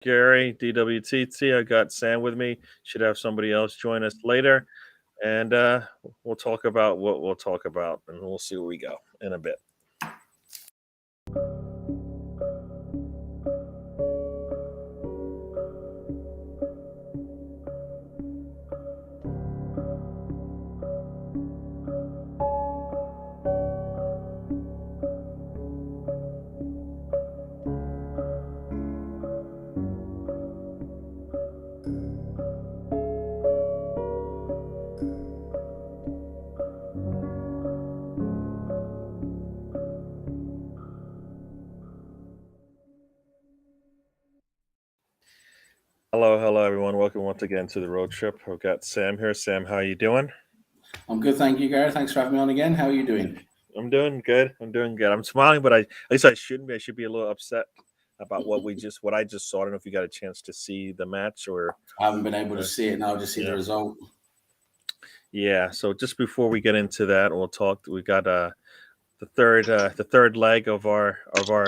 Gary, DWTT. I got Sam with me. Should have somebody else join us later. And we'll talk about what we'll talk about, and we'll see where we go in a bit. Hello, everyone. Welcome once again to the road trip. I've got Sam here. Sam, how are you doing? I'm good, thank you, Gary. Thanks for having me on again. How are you doing? I'm doing good. I'm smiling, but at least I shouldn't be. I should be a little upset about what I just saw. I don't know if you got a chance to see the match or. I haven't been able to see it now. Just see the result. Yeah. So just before we get into that, we'll talk. We got the third leg of our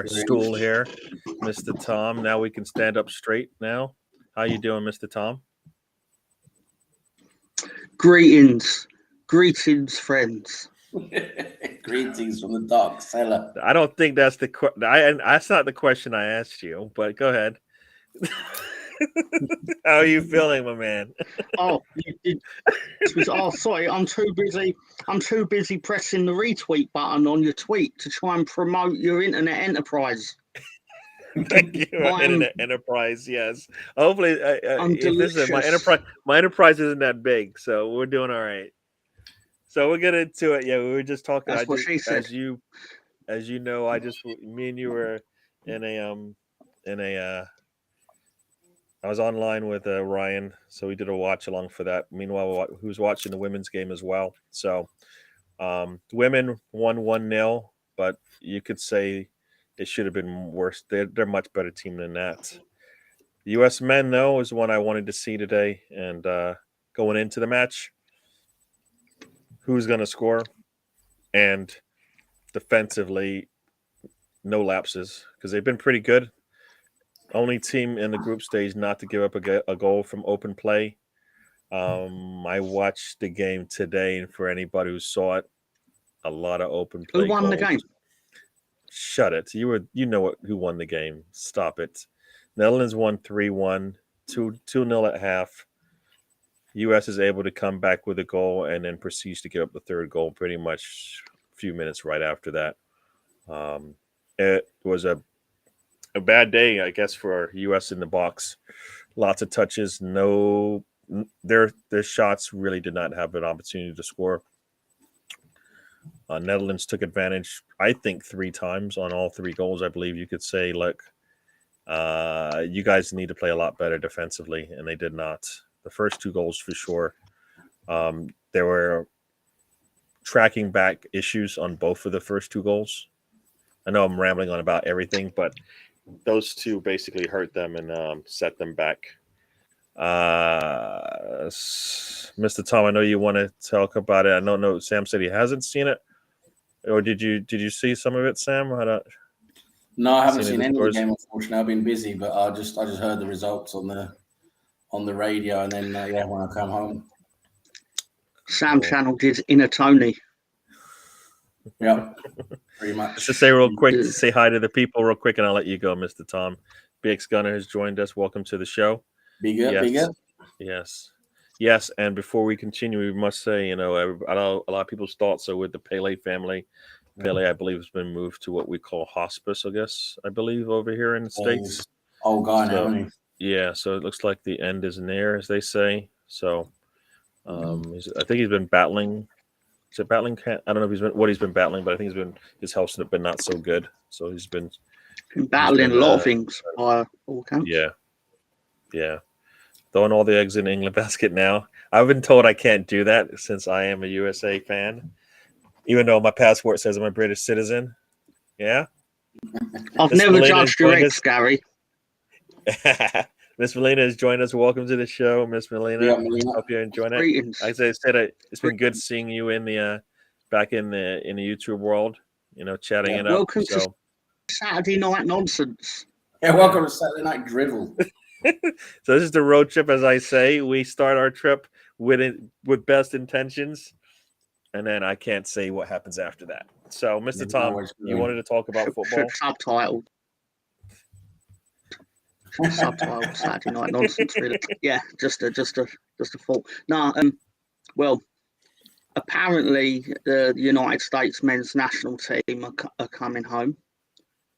stool here, Mr. Tom. Now we can stand up straight. Now, how you doing, Mr. Tom? Greetings, friends. Greetings from the dark cellar. I don't think that's that's not the question I asked you, but go ahead. How are you feeling, my man? Oh, sorry. I'm too busy. Pressing the retweet button on your tweet to try and promote your internet enterprise. Thank you, internet enterprise. Yes, hopefully, my enterprise isn't that big, so we're doing all right. So we'll get into it. Yeah, we were just talking. That's what she said. As you know, me and you were I was online with Ryan, so we did a watch along for that. Meanwhile, he was watching the women's game as well. So, women won 1-0, but you could say it should have been worse. They're a much better team than that. The U.S. men, though, is one I wanted to see today. And going into the match, who's going to score? And defensively, no lapses because they've been pretty good. Only team in the group stage not to give up a goal from open play. I watched the game today, and for anybody who saw it, a lot of open play. Who won the game? Shut it! Who won the game? Stop it! Netherlands won 3-1, 2-0 at half. U.S. is able to come back with a goal and then proceeds to give up the third goal pretty much a few minutes right after that. It was a bad day, I guess, for U.S. in the box. Lots of touches. Their shots really did not have an opportunity to score. Netherlands took advantage, I think, 3 times on all 3 goals. I believe you could say, look, you guys need to play a lot better defensively, and they did not. The first 2 goals for sure. There were tracking back issues on both of the first 2 goals. I know I'm rambling on about everything, but those 2 basically hurt them and set them back. Mr. Tom, I know you want to talk about it. I don't know. Sam said he hasn't seen it, or did you see some of it, Sam? No, I haven't seen any of the game. Unfortunately, I've been busy, but I just heard the results on the radio, and then when I come home, Sam channeled his inner Tony. Yeah, pretty much. Just say real quick, say hi to the people real quick, and I'll let you go, Mr. Tom. BX Gunner has joined us. Welcome to the show. Big up. Yes. And before we continue, we must say, a lot of people's thoughts are with the Pele family. Pele, I believe, has been moved to what we call hospice, I believe, over here in the States. Old guy now, isn't he? Yeah, so it looks like the end is near, as they say. So I think he's been battling. Is it battling? I don't know if he's been battling, but I think his health's been not so good. So he's been battling a lot of things by all accounts. Yeah. Throwing all the eggs in the England basket now. I've been told I can't do that since I am a USA fan, even though my passport says I'm a British citizen. Yeah. I've never judged your eggs, Gary. Miss Melina has joined us. Welcome to the show, Miss Melina. Yeah, Melina. Hope you're enjoying it. Greetings. Like I said, it's been good seeing you in the back in the YouTube world. Chatting it up. Welcome to Saturday night nonsense. Yeah, welcome to Saturday Night Drivel. So this is the road trip, as I say. We start our trip with best intentions, and then I can't say what happens after that. So, Mr. Tom, you wanted to talk about football? Subtitled. Subtitled Saturday night nonsense, really. Yeah, just a thought. No, well, apparently the United States men's national team are coming home,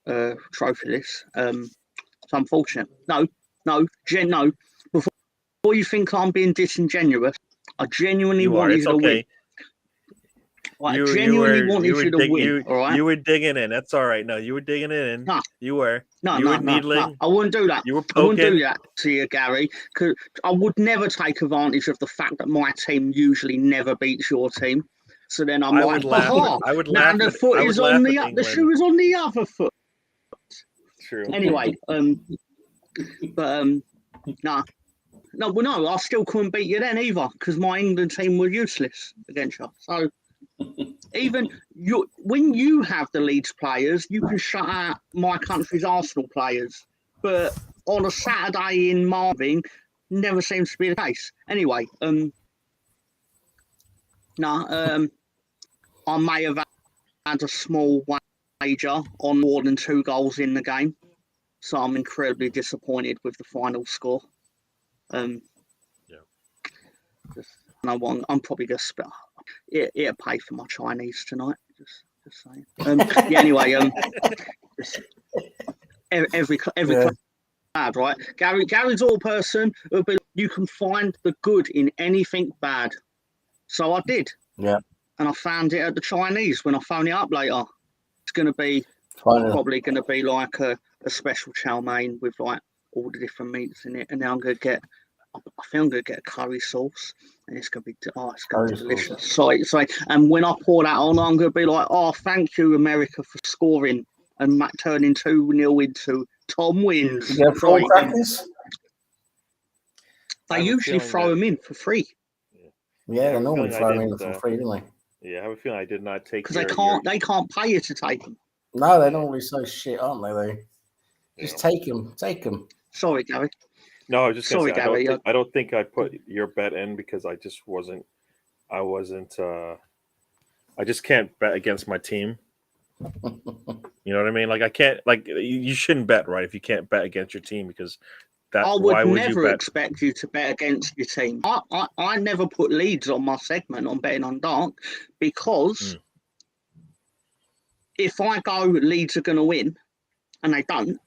trophyless. It's unfortunate. No. Before you think I'm being disingenuous, I genuinely wanted you to win. I genuinely wanted you to win. All right. You were digging in. That's all right. No, you were digging in. No. You were. No, you were needling. No. I wouldn't do that. You were poking. I wouldn't do that to you, Gary, because I would never take advantage of the fact that my team usually never beats your team. So then I'm like, laugh. I would laugh. The foot is on the shoe is on the other foot. True. Anyway, but no, I still couldn't beat you then either because my England team were useless against you. So even when you have the Leeds players, you can shut out my country's Arsenal players. But on a Saturday in Marvin, never seems to be the case. Anyway, I may have had a small wager on more than 2 goals in the game, so I'm incredibly disappointed with the final score. I'm probably going to spit. It'll pay for my Chinese tonight. Just saying. Anyway, every club, right? Gary's all person. You can find the good in anything bad. So I did. Yeah. And I found it at the Chinese when I phone it up later. It's going to be probably going to be like a special chow mein with like all the different meats in it, and then I think I'm going to get a curry sauce, and it's going to be delicious. So, and when I pour that on, I'm going to be like, oh, thank you, America, for scoring and turning 2-0 into Tom wins. You get full crackers? They usually throw them in for free. Yeah, they normally throw them in for free, don't they? Yeah, I have a feeling I did not take because they can't pay you to take them. No, they're normally so shit, aren't they? Just take them. Sorry, Gary. No, I was just going to say, Gary, I don't think I put your bet in because I just wasn't. I just can't bet against my team. You know what I mean? Like I can't. Like you shouldn't bet, right? If you can't bet against your team, because I would never expect you to bet against your team. I never put Leeds on my segment on betting on dark because if I go Leeds are going to win and they don't,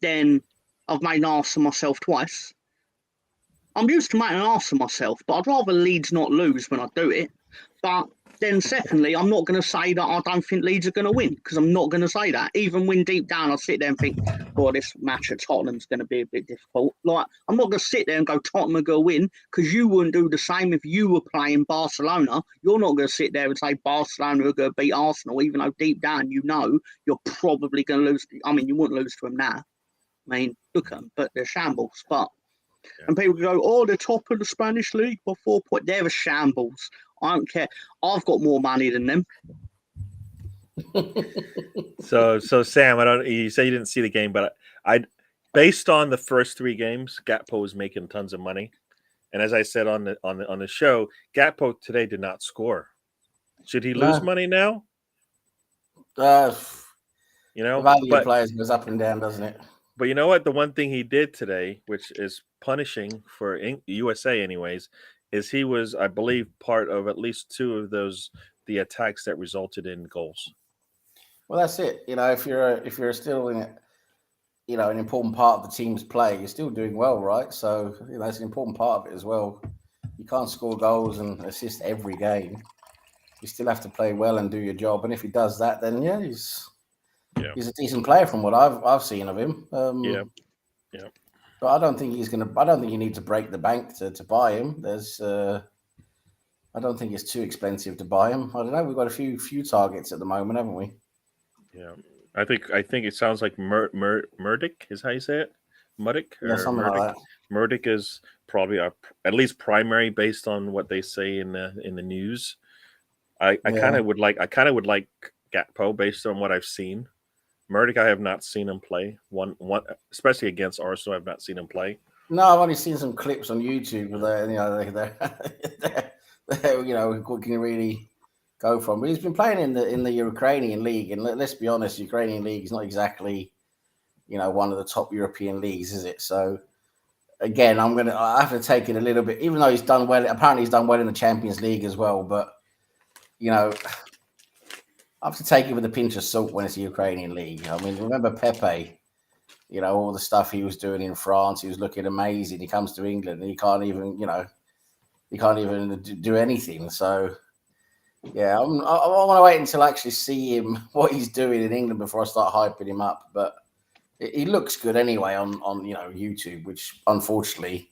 then I've made an arse of myself twice. I'm used to making an arse of myself, but I'd rather Leeds not lose when I do it. But then secondly, I'm not going to say that I don't think Leeds are going to win because I'm not going to say that. Even when deep down I sit there and think, well, this match at Tottenham's going to be a bit difficult. Like, I'm not going to sit there and go, Tottenham are going to win, because you wouldn't do the same if you were playing Barcelona. You're not going to sit there and say Barcelona are going to beat Arsenal, even though deep down you know you're probably going to lose. I mean, you wouldn't lose to them now. I mean, look at them, but they're shambles. And people go, oh, they're top of the Spanish league by 4 points. They're a shambles. I don't care. I've got more money than them. So Sam, you say you didn't see the game, but I based on the first 3 games, Gakpo was making tons of money. And as I said on the show, Gakpo today did not score. Should he lose money now? The value of players goes up and down, doesn't it? But you know what? The one thing he did today, which is punishing for USA anyways, is he was, I believe, part of at least 2 of the attacks that resulted in goals. Well, that's it. If you're still in an important part of the team's play, you're still doing well, right? So that's an important part of it as well. You can't score goals and assist every game. You still have to play well and do your job. And if he does that, then he's a decent player from what I've seen of him. Yeah. But I don't think I don't think you need to break the bank to buy him. I don't think it's too expensive to buy him. I don't know. We've got a few targets at the moment, haven't we? Yeah. I think it sounds like Murdick is how you say it. Murdick? Yeah, something like that. Murdick is probably at least primary based on what they say in the news. I kind of would like Gakpo based on what I've seen. Murdoch, I have not seen him play. One, especially against Arsenal, I've not seen him play. No, I've only seen some clips on YouTube where they're what can you really go from. But he's been playing in the Ukrainian league, and let's be honest, the Ukrainian league is not exactly one of the top European leagues, is it? So again, I have to take it a little bit, even though he's done well. Apparently, he's done well in the Champions League as well. But I have to take it with a pinch of salt when it's the Ukrainian league. I mean, remember Pepe? All the stuff he was doing in France, he was looking amazing. He comes to England and he can't even do anything. So, yeah, I want to wait until I actually see him, what he's doing in England before I start hyping him up. But he looks good anyway on YouTube, which unfortunately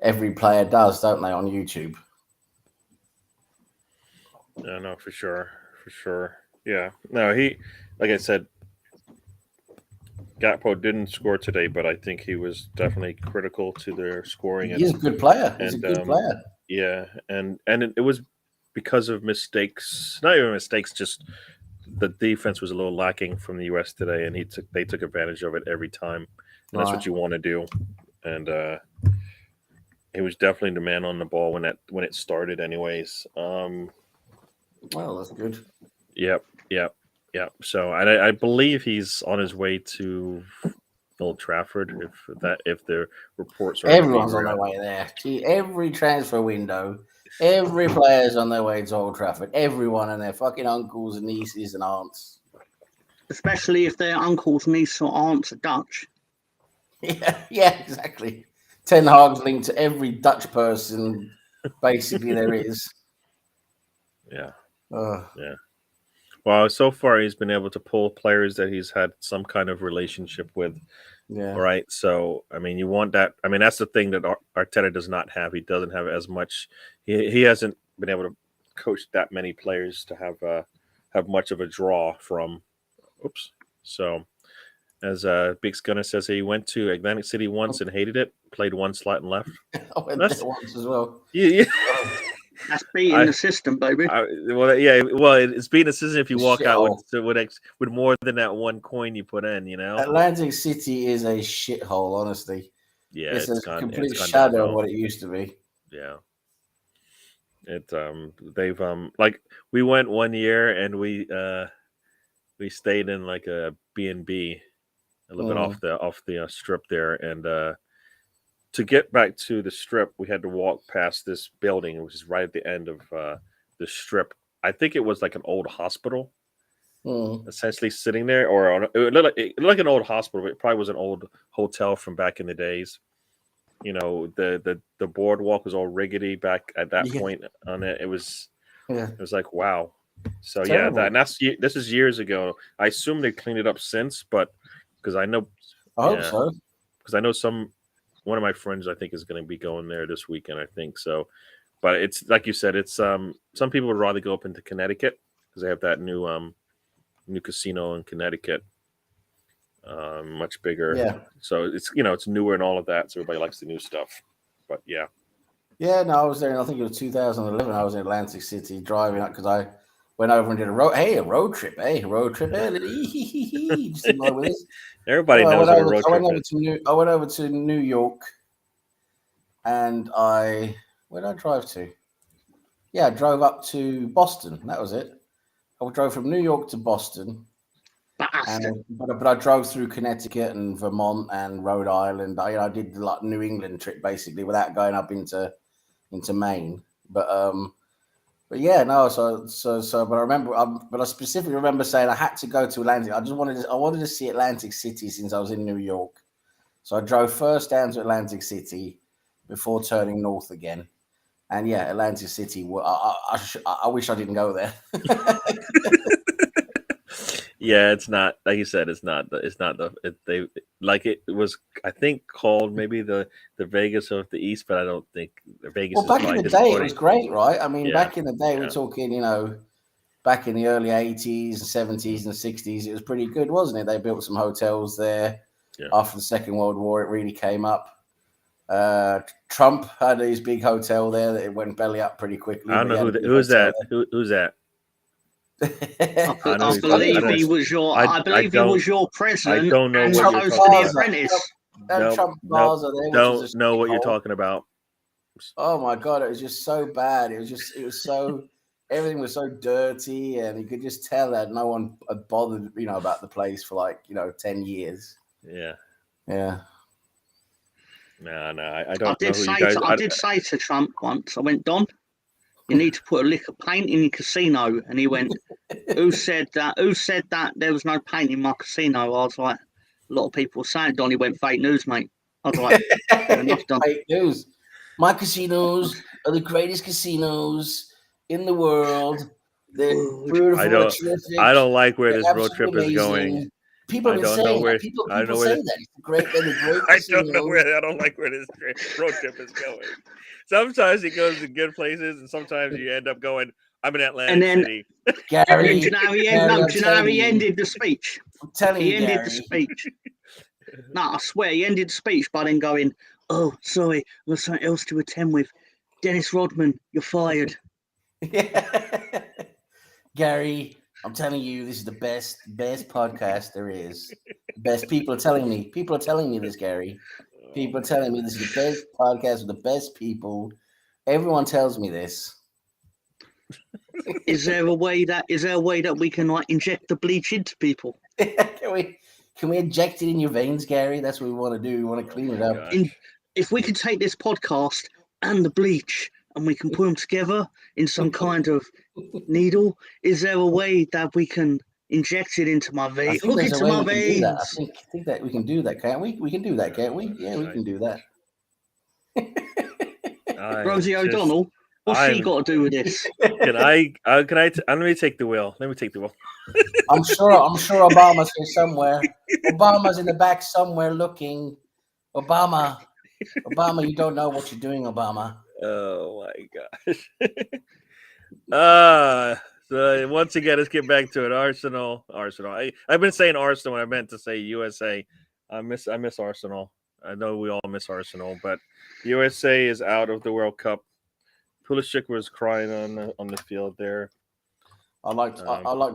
every player does, don't they, on YouTube? Yeah, no, for sure. Yeah, no, like I said, Gakpo didn't score today, but I think he was definitely critical to their scoring. He's a good player. He's a good player. Yeah, and it was because of mistakes, not even mistakes, just the defense was a little lacking from the US today, and they took advantage of it every time. And that's what you want to do. And he was definitely the man on the ball when it started, anyways. Well, that's good. Yep. So I believe he's on his way to Old Trafford. If the reports are everyone's on their way there. Every transfer window, every player's on their way to Old Trafford. Everyone and their fucking uncles and nieces and aunts. Especially if their uncles, nieces, or aunts are Dutch. Yeah, exactly. Ten Hag's linked to every Dutch person, basically there is. Yeah. Yeah. Well, so far he's been able to pull players that he's had some kind of relationship with. Yeah. Right. So, I mean, you want that. I mean, that's the thing that Arteta does not have. He doesn't have as much. He hasn't been able to coach that many players to have much of a draw from. Oops. So, as Big Gunner says, he went to Atlantic City once and hated it. Played one slot and left. I went there once as well. Yeah. That's beating the system, baby. It's beating the system if you walk out with more than that one coin you put in. Atlantic City is a shithole, honestly. Yeah, it's a complete shadow of what it used to be. Yeah. They've like we went one year and we stayed in like a B&B a little bit off the strip there, and to get back to the strip we had to walk past this building which is right at the end of the strip. I think it was like an old hospital essentially sitting there, or it looked like an old hospital, but it probably was an old hotel from back in the days. The boardwalk was all rickety back at that point on it. It was like, wow. So terrible. This is years ago. I assume they cleaned it up since, but because I hope so. Because I know one of my friends I think is going to be going there this weekend, I think so. But it's like you said, it's some people would rather go up into Connecticut because they have that new casino in Connecticut. Much bigger. Yeah. So it's newer and all of that. So everybody likes the new stuff. But yeah. Yeah, no, I was there. I think it was 2011. I was in Atlantic City driving up because I went over and did a road trip. Just with this. Everybody knows what a road trip is. I went over to New York, and where did I drive to? Yeah, I drove up to Boston. That was it. I drove from New York to Boston. But I drove through Connecticut and Vermont and Rhode Island. I did the New England trip basically without going up into Maine. But yeah, no. But I remember. But I specifically remember saying I had to go to Atlantic. I wanted to see Atlantic City since I was in New York. So I drove first down to Atlantic City before turning north again. And yeah, Atlantic City. I wish I didn't go there. Yeah, it's not like you said. It was. I think called maybe the Vegas of the East, but I don't think Vegas. Well, back in the day, it was great, right? I mean, back in the day, we're talking, back in the early 80s, 70s, and 60s, it was pretty good, wasn't it? They built some hotels there. Yeah. After the Second World War, it really came up. Trump had his big hotel there that it went belly up pretty quickly. I don't know who's that. Who's that? I believe he was your. I believe he was your president. I don't know and what you're host talking of The about. Apprentice. And Trump Plaza there, which was Don't know what you're shithole. talking about. Oh my god, it was just so bad. It was so everything was so dirty, and you could just tell that no one had bothered, about the place for like 10 years. Yeah. Yeah. No, I don't know who you guys. I did say to Trump once. I went, Don, you need to put a lick of paint in your casino, and he went, Who said that? Who said that there was no paint in my casino? I was like, a lot of people were saying, Don. He went, fake news, mate. I was like, fair enough, Don. Fake news. My casinos are the greatest casinos in the world. They're beautiful. I don't like where this road trip absolutely is going. amazing. People have been saying that. People say that. It's great. They're the great I casinos. don't like where this road trip is going. Sometimes it goes to good places, and sometimes you end up going, I'm in Atlantic City. Gary, do you know how he ended the speech? I'm telling you, He ended the speech. No, I swear, he ended the speech by then going, oh, sorry, I've got something else to attend with. Dennis Rodman, you're fired. Yeah. Gary, I'm telling you, this is the best podcast there is. Best people are telling me. People are telling me this, Gary. People are telling me this is the best podcast with the best people. Everyone tells me this. Is there a way that we can like inject the bleach into people? Can we inject it in your veins, Gary? That's what we want to do. We want to clean it up. If we could take this podcast and the bleach and we can put them together in some kind of needle, is there a way that we can inject it into my veins? Hook it to my veins. I think that we can do that, can't we? We can do that, can't we? Yeah, we can do that. Rosie O'Donnell, what's she got to do with this? Can I? Let me take the wheel. I'm sure Obama's here somewhere. Obama's in the back somewhere looking. Obama, you don't know what you're doing, Obama. Oh my gosh. So once again, let's get back to it. Arsenal. I've been saying Arsenal when I meant to say USA. I miss Arsenal. I know we all miss Arsenal, but USA is out of the World Cup. Pulisic was crying on the field there. I liked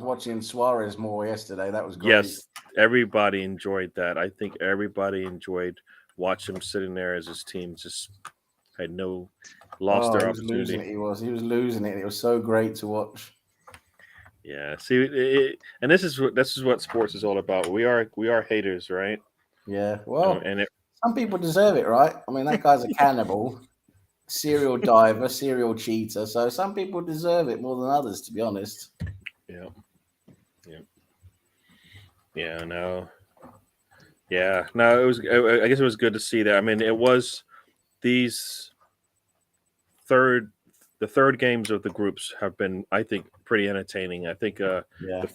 watching Suarez more yesterday. That was great. Yes, everybody enjoyed that. I think everybody enjoyed watching him sitting there as his team just had lost their opportunity. He was losing it. It was so great to watch. Yeah. See, and this is what sports is all about. We are haters, right? Yeah. Well, some people deserve it, right? I mean, that guy's a cannibal. Serial diver, serial cheater. So some people deserve it more than others, to be honest. Yeah. No. Yeah. No. It was. I guess it was good to see that. I mean, it was the third games of the groups have been, I think, pretty entertaining. I think the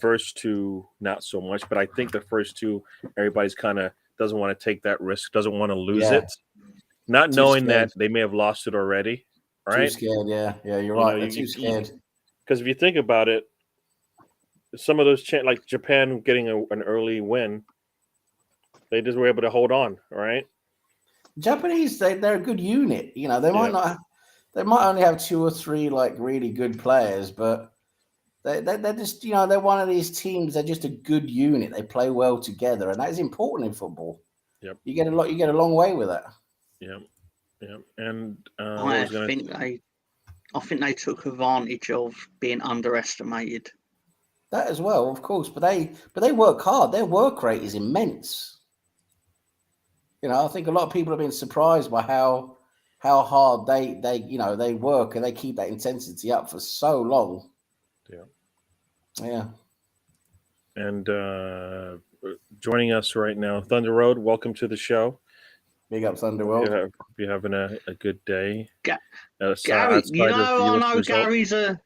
first two not so much, but I think the first two everybody's kind of doesn't want to take that risk, doesn't want to lose it. Not knowing that they may have lost it already, right? Too scared, yeah, you're right. They're too scared. Because if you think about it, some of those like Japan getting an early win, they just were able to hold on, right? Japanese, they're a good unit. They might not. They might only have two or three like really good players, but they're just they're one of these teams. They're just a good unit. They play well together, and that is important in football. Yep. You get a long way with that. Yeah. And I think they took advantage of being underestimated. That as well, of course, but they work hard. Their work rate is immense. I think a lot of people have been surprised by how hard they work, and they keep that intensity up for so long. Yeah. And joining us right now, Thunder Road. Welcome to the show. Big up, Thunder Road. You're having a good day. Gary, I know Gary's a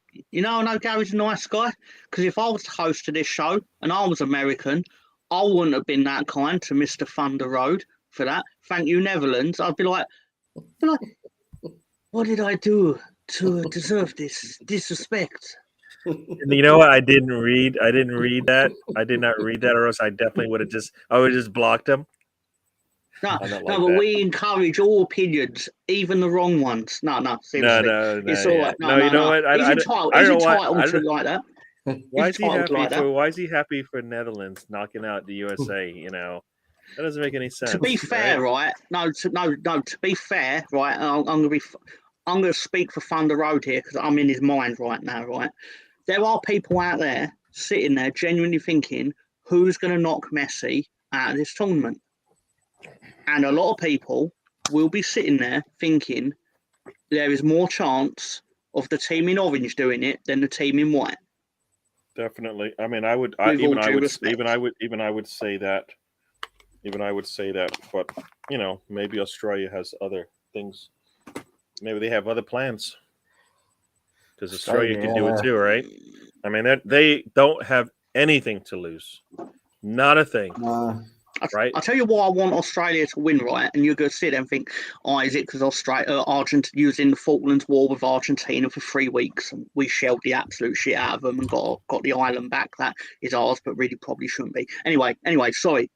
nice guy, because if I was the host of this show and I was American, I wouldn't have been that kind to Mr. Thunder Road for that. Thank you, Netherlands. I'd be like, what did I do to deserve this disrespect? You know what? I didn't read that. I did not read that, or else I definitely would have just blocked him. No, but we encourage all opinions, even the wrong ones. No, seriously. No. It's all right. No, you know what? He's entitled to like that. Why is he Entitled happy like that. for? Why is he happy for Netherlands knocking out the USA? That doesn't make any sense. To be fair, right? No. To be fair, right? I'm gonna speak for Thunder Road here because I'm in his mind right now, right? There are people out there sitting there genuinely thinking, who's gonna knock Messi out of this tournament? And a lot of people will be sitting there thinking there is more chance of the team in orange doing it than the team in white. Definitely. I mean, I would With all even I due would respect. even I would say that. Even I would say that, but maybe Australia has other things. Maybe they have other plans because Australia can do it too, right? I mean, they don't have anything to lose, not a thing, right? I'll tell you why I want Australia to win, right? And you're going to sit there and think, is it because Argentina using the Falklands War with Argentina for 3 weeks and we shelled the absolute shit out of them and got the island back? That is ours, but really probably shouldn't be. Anyway, sorry,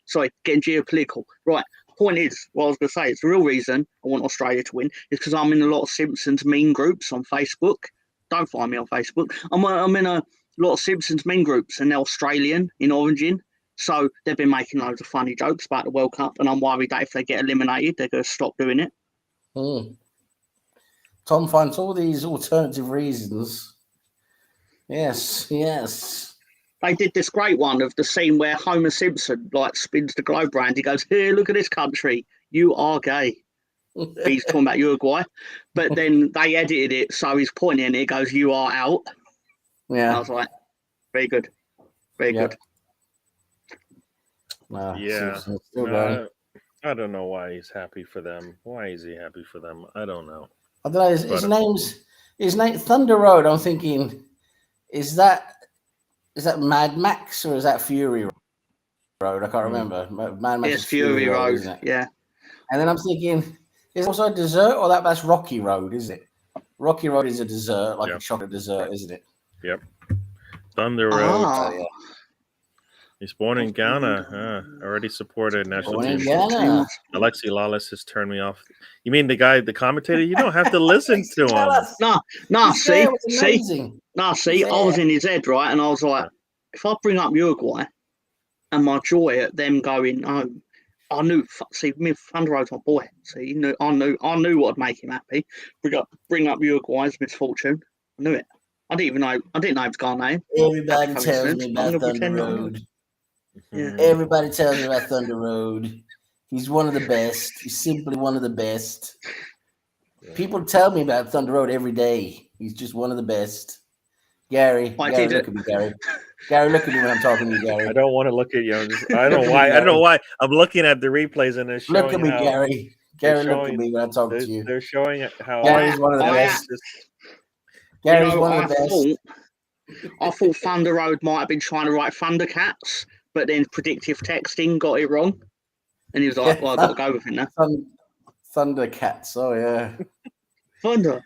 getting geopolitical. Right. Point is, what I was going to say, it's the real reason I want Australia to win is because I'm in a lot of Simpsons meme groups on Facebook. Don't find me on Facebook. I'm in a lot of Simpsons meme groups and they're Australian in origin. So they've been making loads of funny jokes about the World Cup, and I'm worried that if they get eliminated, they're going to stop doing it. Tom finds all these alternative reasons. Yes. They did this great one of the scene where Homer Simpson spins the globe round. He goes, "Here, look at this country. You are gay." He's talking about Uruguay, but then they edited it so he's pointing and it goes, "You are out." Yeah, I was like, very good, very good. Yeah. I don't know why he's happy for them. Why is he happy for them? I don't know. I don't know. His name Thunder Road. I'm thinking, is that Mad Max or is that Fury Road? I can't remember. Mad Max Yes, is Fury Road, isn't it? yeah. And then I'm thinking, is it also a dessert or that's Rocky Road? Is it? Rocky Road is a dessert, like a chocolate dessert, isn't it? Yep. Thunder Road. Yeah. He's born in Ghana. Already supported national team. Ghana. Alexi Lawless has turned me off. You mean the commentator? You don't have to listen to him. No, see, I was in his head, right? And I was like, if I bring up Uruguay and my joy at them going home, I knew. See, Thunder Road's my boy. See, I knew what would make him happy. Bring up Uruguay's misfortune. I knew it. I didn't know it was Ghanaian. Everybody tells me about Thunder Road. Yeah. Everybody tells me about Thunder Road. He's one of the best. He's simply one of the best. People tell me about Thunder Road every day. He's just one of the best. Gary, look at me, Gary. Gary, look at me when I'm talking to you, Gary. I don't want to look at you. I don't know why. I'm looking at the replays and they're showing. Look at me, Gary. Gary, look at me when I'm talking to you. They're showing how Gary's one of the best. Gary's one of the best. I thought Thunder Road might have been trying to write Thundercats, but then predictive texting got it wrong. And he was like, well, I've got to go with it now. Thundercats. Oh, yeah. Thunder.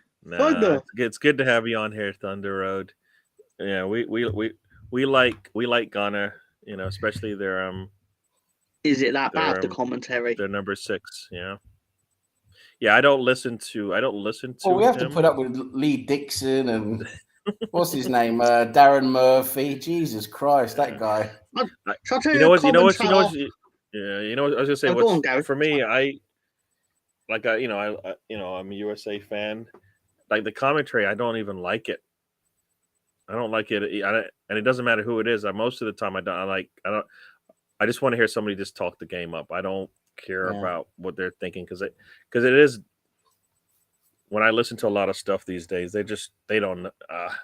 It's good to have you on here, Thunder Road. Yeah, we like Ghana, especially their Is it that bad, the commentary? They're number 6, yeah. Yeah, I don't listen to Well, we have to put up with Lee Dixon and what's his name? Darren Murphy. Jesus Christ, that guy. You know what? Yeah, I was gonna say. For me, I'm a USA fan. Like the commentary, I don't even like it. I don't like it, and it doesn't matter who it is. Most of the time, I don't. I just want to hear somebody just talk the game up. I don't care about what they're thinking because it is. When I listen to a lot of stuff these days, they don't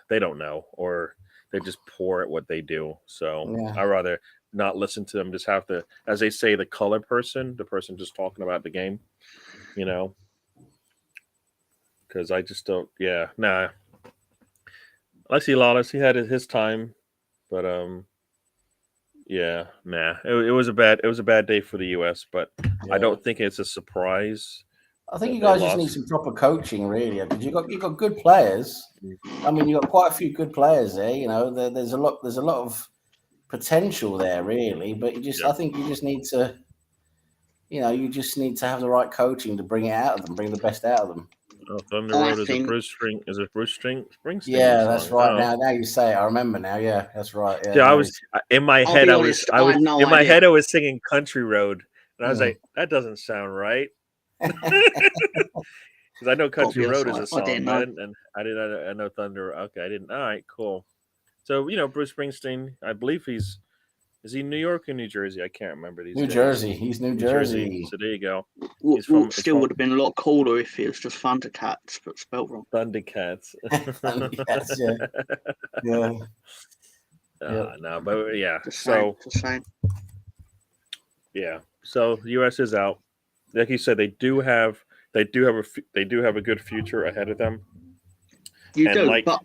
know, or they're just poor at what they do. So I rather not listen to them. Just have to, as they say, the color person, the person just talking about the game, because I just don't. Yeah, nah. Alexi Lawless, he had his time, but yeah, nah. It was a bad day for the U.S., but I don't think it's a surprise. I think you guys just need some proper coaching, really, because you've got good players. I mean, you've got quite a few good players there. There's a lot of potential there, really. But I think you just need to, have the right coaching to bring it out of them, bring the best out of them. Oh, Thunder I Road is think- it Bruce Springsteen? Yeah, that's song? right. Oh. Now you say it, I remember now. Yeah, that's right. Yeah, Yeah, I no, was in my I'll head. be I honest, was. I was I have no in my idea. head. I was singing Country Road, and I was Hmm. like, that doesn't sound right. Because I know Country Obvious, Road is I a song, didn't but know. I know Thunder. Okay, I didn't. All right, cool. So Bruce Springsteen. I believe is he New York or New Jersey? I can't remember these New days. Jersey. He's New Jersey. So there you go. Still it's from- would have been a lot cooler if it was just Thundercats, but spelled wrong. Thundercats. Thundercats, yeah. Yeah. Yep. No, but yeah. Just saying. Yeah. So the U.S. is out. Like you said, they do have a good future ahead of them. You And do, like- but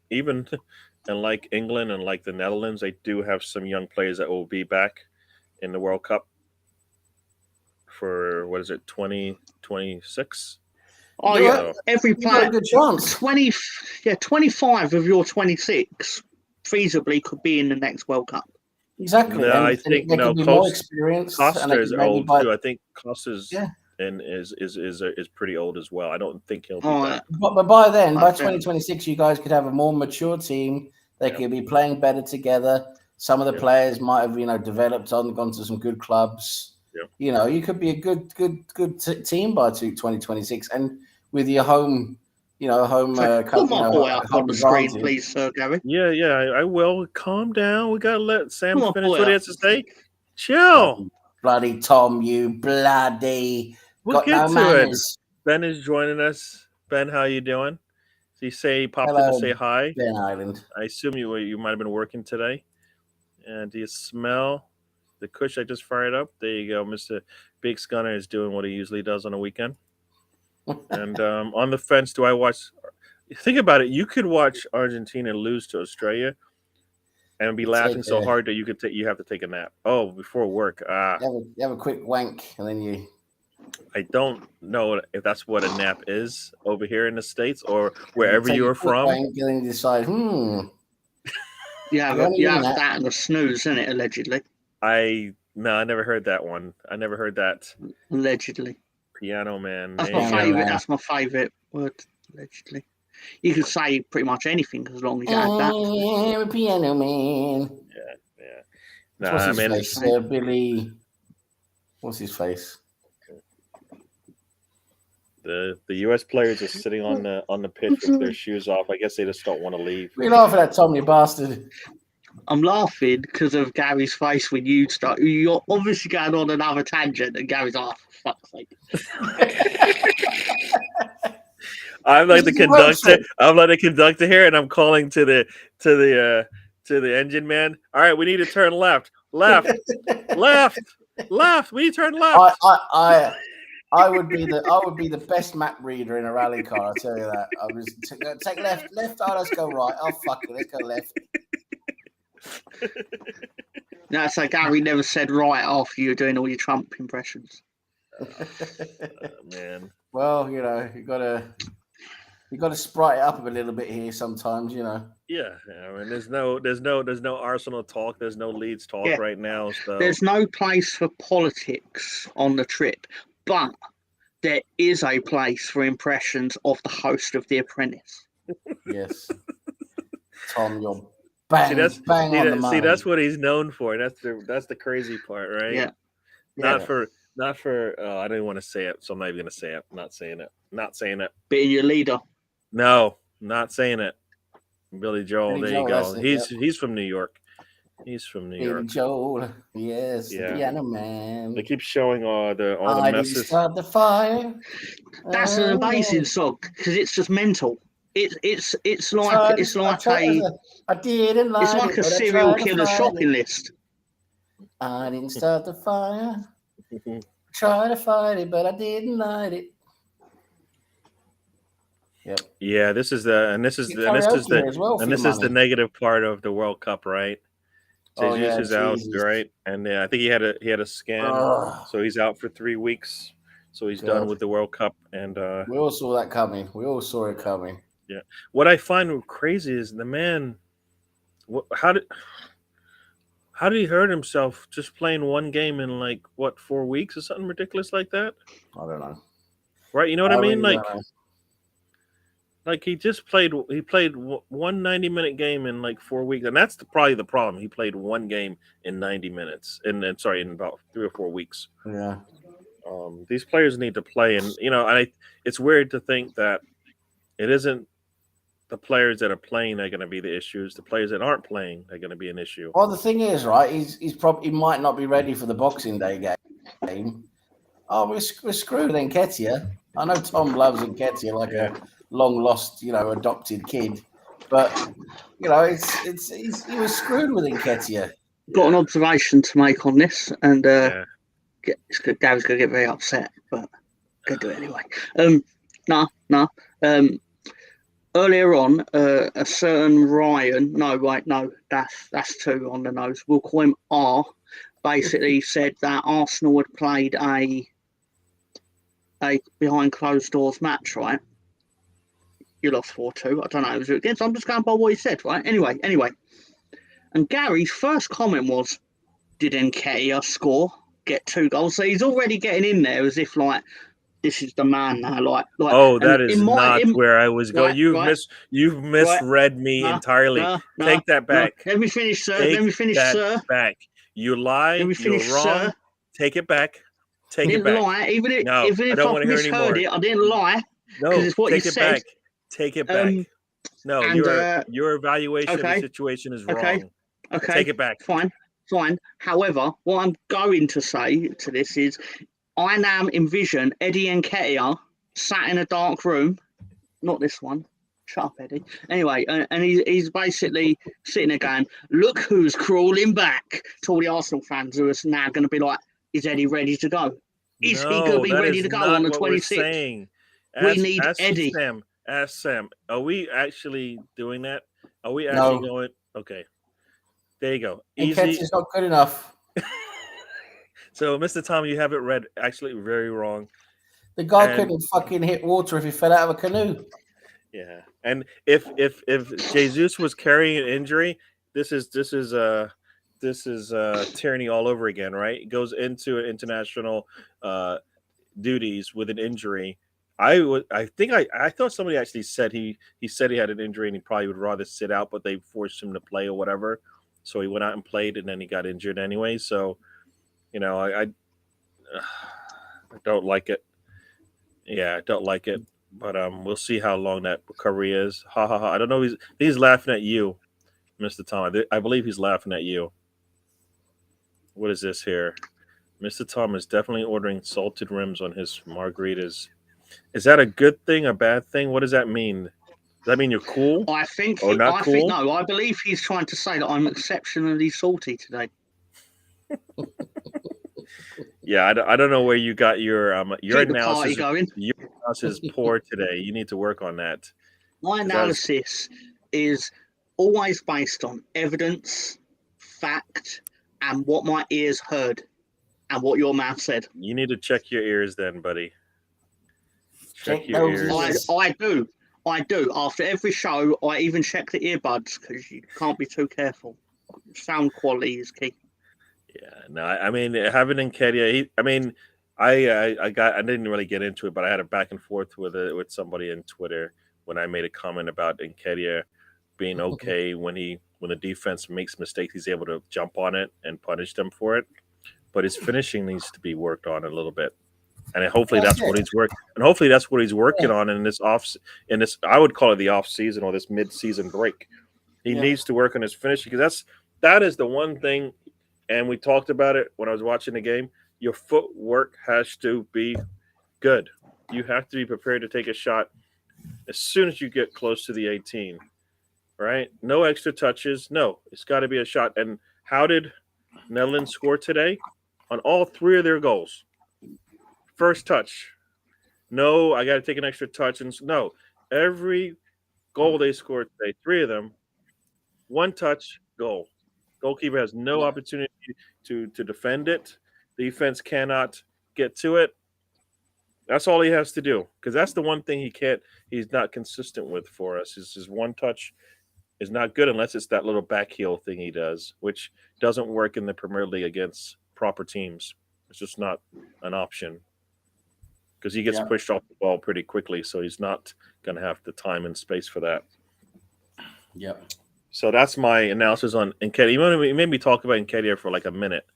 Even like England and like the Netherlands, they do have some young players that will be back in the World Cup for 2026. oh You yeah, So, every You got player a good chance. 25 of your 26 feasibly could be in the next World Cup. Exactly. No, and I think- they no, could be more Costa- experienced. and Costa they is could maybe old buy- too. I think Costa's Yeah. and is pretty old as well. I don't think he'll be Oh, back. But by then, by Okay. 2026, you guys could have a more mature team. They Yeah. could be playing better together. Some of the Yeah. players might have, developed gone to some good clubs. Yeah. You could be a good team by 2026, and with your home, Put my boy up on the screen, advantage. please, Sir Gary. Yeah, I will. Calm down. We gotta let Sam Put my finish boy what he up. has to say. Chill. Bloody Tom, you bloody We'll got get no to manners. it. Ben is joining us. Ben, how you doing? So he popped in Hello. to say hi. Ben Island. I assume you might have been working today. And do you smell the kush I just fired up? There you go. Mr. Big Scunner is doing what he usually does on a weekend. And on the fence, do I watch? Think about it. You could watch Argentina lose to Australia and be laughing so hard that you have to take a nap. Oh, before work. You have a quick wank, and then you. I don't know if that's what a nap is over here in the States or wherever take a you're quick from. wank, and then you decide, Yeah, You only you mean have that. that and a snooze, isn't it? Allegedly. I never heard that one. I never heard that. Allegedly. Piano man. That's there my you go. favourite. That's my favourite word. Allegedly. You can say pretty much anything as long as you add that. I'm a piano man. Yeah. What's his man, face? Billy. What's his face? the U.S. players are sitting on the pitch with their shoes off. I guess they just don't want to leave. We laugh at that, Tom, you bastard. I'm laughing because of Gary's face when you start. You're obviously going on another tangent, and Gary's like, "For fuck's sake." I'm like the This is a road conductor. trip. I'm like the conductor here, and I'm calling to the engine man. All right, we need to turn left. We need to turn left. I would be the best map reader in a rally car. I tell you that. I was take left. Oh, let's go right. Oh, fuck it, let's go left. No, so Gary never said right after you were doing all your Trump impressions. Man. Well, you gotta sprite it up a little bit here sometimes. Yeah. I mean, there's no Arsenal talk. There's no Leeds talk Yeah. right now. So There's no place for politics on the trip, but there is a place for impressions of the host of The Apprentice. Yes, Tom, you're bang on the money. See, that's what he's known for. That's the crazy part, right? Yeah. Not for. I don't even want to say it, so I'm not even gonna say it. I'm not saying it. Being your leader. No, not saying it. Billy Joel. Billy There Joel, you go. that's it, He's from New York. He's from New Billy York. Joel, yes, Yeah. the piano man. They keep showing all the I didn't messes. start the fire. That's an amazing song because it's just mental. It's like I a didn't like it's like it, a but I serial tried to killer fight shopping it. list. I didn't start the fire. Try to fight it, but I didn't light it. Yep. Yeah, this is the negative part of the World Cup, right? Oh, Jesus yeah, is out, Jesus. right? And I think he had a scan, Ugh. so he's out for 3 weeks. So he's done with the World Cup. And we all saw that coming. We all saw it coming. Yeah. What I find crazy is the man. How did he hurt himself just playing one game in 4 weeks or something ridiculous like that? I don't know. right? You know what I mean? really don't know. Like he just played. He played one 90-minute game in like 4 weeks, and that's probably the problem. He played one game in 90 minutes, and sorry, in about 3 or 4 weeks. Yeah. These players need to play, and it's weird to think that it isn't the players that are playing that are going to be the issues. The players that aren't playing are going to be an issue. Well, the thing is, right? He might not be ready for the Boxing Day game. Oh, we're screwed, Nketiah. I know Tom loves Nketiah like a long lost, adopted kid, but he was screwed with Nketiah. Got an observation to make on this, and Yeah. Gary's gonna get very upset, but gonna do it anyway. No. Earlier on, a certain Ryan. No, right, no, that's two on the nose. We'll call him R. Basically, said that Arsenal had played a behind closed doors match, right? You lost 4-2. I don't know. It was against. I'm just going by what he said, right? Anyway. And Gary's first comment was, "Did Nketiah score? Get 2 goals?" So he's already getting in there as if like this is the man now. Like. Oh, that is not where I was going. You've misread me entirely. Take that back. Let me finish, sir. Let me finish, sir. Back. You lie. Let me finish, You're wrong. Sir. Take it back. I didn't lie. Even if I misheard it, I didn't lie. No, it's what take you it said. back. Take it back. No, your evaluation of the situation is wrong. Okay. Take it back. Fine. However, what I'm going to say to this is, I now envision Eddie Nketiah sat in a dark room, not this one. Shut up, Eddie. Anyway, and he's basically sitting there going, "Look who's crawling back," to all the Arsenal fans who are now going to be like, "Is Eddie ready to go? Is he going to be ready to go on the 26th? We need Eddie." Ask Sam. Are we actually doing that? Are we actually going? Okay. There you go. Easy. Nketiah's not good enough. So, Mr. Tom, you have it read actually very wrong. The guy couldn't fucking hit water if he fell out of a canoe. Yeah, and if Jesus was carrying an injury, this is tyranny all over again, right? It goes into international duties with an injury. I thought somebody actually said he said he had an injury and he probably would rather sit out, but they forced him to play or whatever. So he went out and played, and then he got injured anyway. So, I don't like it. Yeah, I don't like it. But we'll see how long that recovery is. Ha ha ha! I don't know. He's laughing at you, Mr. Tom. I believe he's laughing at you. What is this here? Mr. Tom is definitely ordering salted rims on his margaritas. Is that a good thing, a bad thing? What does that mean? Does that mean you're cool? I think. Or not cool? No, I believe he's trying to say that I'm exceptionally salty today. Yeah, I don't know where you got your analysis. Going. Your analysis is poor today. You need to work on that. My analysis is always based on evidence, fact, and what my ears heard, and what your mouth said. You need to check your ears, then, buddy. Check your ears. I do. After every show, I even check the earbuds because you can't be too careful. Sound quality is key. Yeah, no, I mean, having Nketiah, I didn't really get into it, but I had a back and forth with somebody on Twitter when I made a comment about Nketiah being okay when the defense makes mistakes, he's able to jump on it and punish them for it. But his finishing needs to be worked on a little bit, and hopefully that's what he's working. And hopefully that's what he's working on in this I would call it the off season or this mid-season break. He needs to work on his finishing because that is the one thing. And we talked about it when I was watching the game. Your footwork has to be good. You have to be prepared to take a shot as soon as you get close to the 18, right? No extra touches. No, it's got to be a shot. And how did Netherlands score today? On all 3 of their goals. First touch. No, I got to take an extra touch. And no, every goal they scored today, 3 of them, 1 touch, goal. Goalkeeper has no opportunity to defend it. The defense cannot get to it. That's all he has to do because that's the one thing he's not consistent with for us. His 1 touch is not good unless it's that little back heel thing he does, which doesn't work in the Premier League against proper teams. It's just not an option. because he gets Yeah. pushed off the ball pretty quickly, so he's not going to have the time and space for that. Yep. So that's my analysis on Nketiah. You made me talk about Nketiah for like a minute.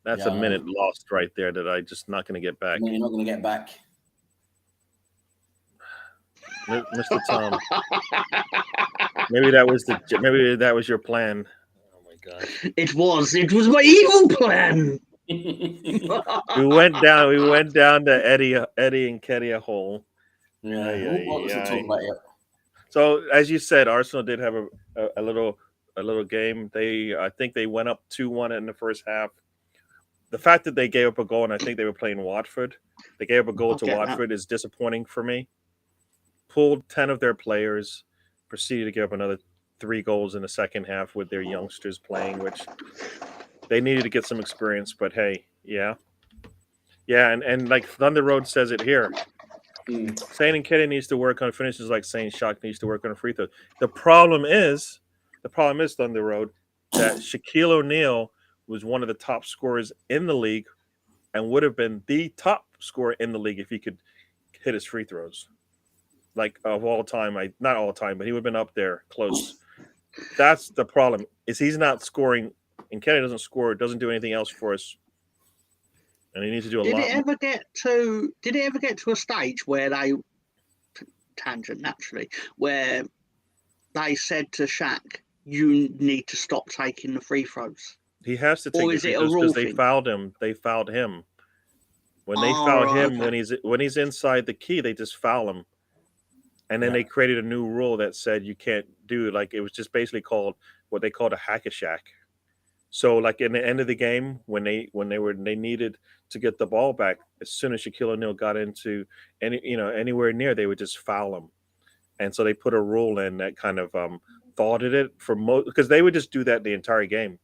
That's Yeah, a minute lost right there that I just not going to get back. You're not going to get back. Mr. Tom. Maybe that was your plan. Oh my gosh. It was my evil plan. We went down to Eddie Nketiah hole. Yeah. What was it talking about yet? So as you said, Arsenal did have a little game. I think they went up 2-1 in the first half. The fact that they gave up a goal, and I think they were playing Watford, they gave up a goal to Watford is disappointing for me. Pulled 10 of their players, proceeded to give up another 3 goals in the second half with their youngsters playing, which they needed to get some experience. But hey, yeah, and like Thunder Road says it here. Saying Nketiah needs to work on finishes like saying Shock needs to work on a free throw. The problem is Thunder Road that Shaquille O'Neal was one of the top scorers in the league and would have been the top scorer in the league if he could hit his free throws. Like of all time, not all time, but he would have been up there close. That's the problem. Is he's not scoring. Nketiah doesn't score, doesn't do anything else for us. And he needs to do a lot. Did it ever get to a stage where tangent naturally, where they said to Shaq, you need to stop taking the free throws? He has to take the free throws because they fouled him. They fouled him. When they foul him, when he's inside the key, they just foul him. And then they created a new rule that said you can't do it. Like it was just basically called what they called a hack-a-shack. So like in the end of the game, when they needed to get the ball back, as soon as Shaquille O'Neal got into anywhere near, they would just foul him. And so they put a rule in that kind of thwarted it for most, because they would just do that the entire game.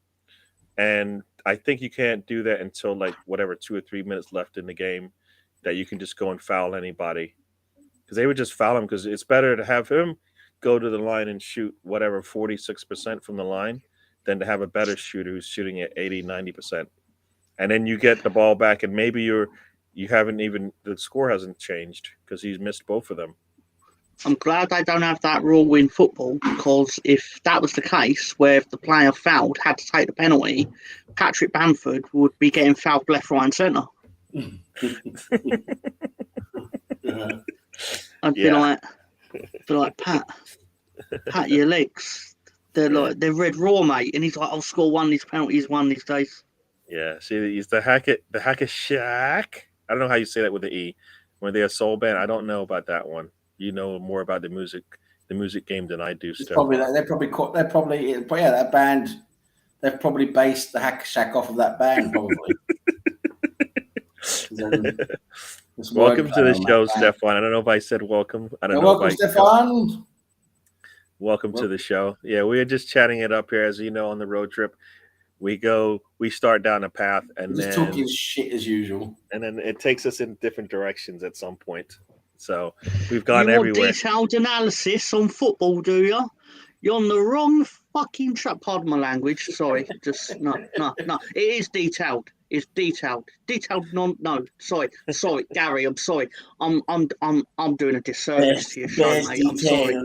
And I think you can't do that until like 2 or 3 minutes left in the game, that you can just go and foul anybody, because they would just foul him, because it's better to have him go to the line and shoot 46% from the line than to have a better shooter who's shooting at 80-90%. And then you get the ball back, and maybe the score hasn't changed because he's missed both of them. I'm glad they don't have that rule in football, because if that was the case, where if the player fouled, had to take the penalty, Patrick Bamford would be getting fouled left, right, and centre. I'd be like, Pat, your legs. They're red raw, mate. And he's like, I'll score one of these penalties one of these days. Yeah, see, he's the hack-a-shack. I don't know how you say that with the E. When they're a soul band, I don't know about that one. You know more about the music game than I do. Still, that band. They've probably based the hack-a-shack off of that band, probably. Welcome to the show, Stefan. I don't know if I said welcome. I don't know. Welcome, Stefan. Welcome to the show. Yeah, we are just chatting it up here, as you know, on the road trip. We start down a path, and just then talking shit as usual, and then it takes us in different directions at some point. So we've gone everywhere. Detailed analysis on football, do you? You're on the wrong fucking track. Pardon my language. Sorry, just no. It is detailed. It's detailed. No. Sorry, Gary. I'm sorry. I'm doing a disservice to your show, mate. I'm sorry.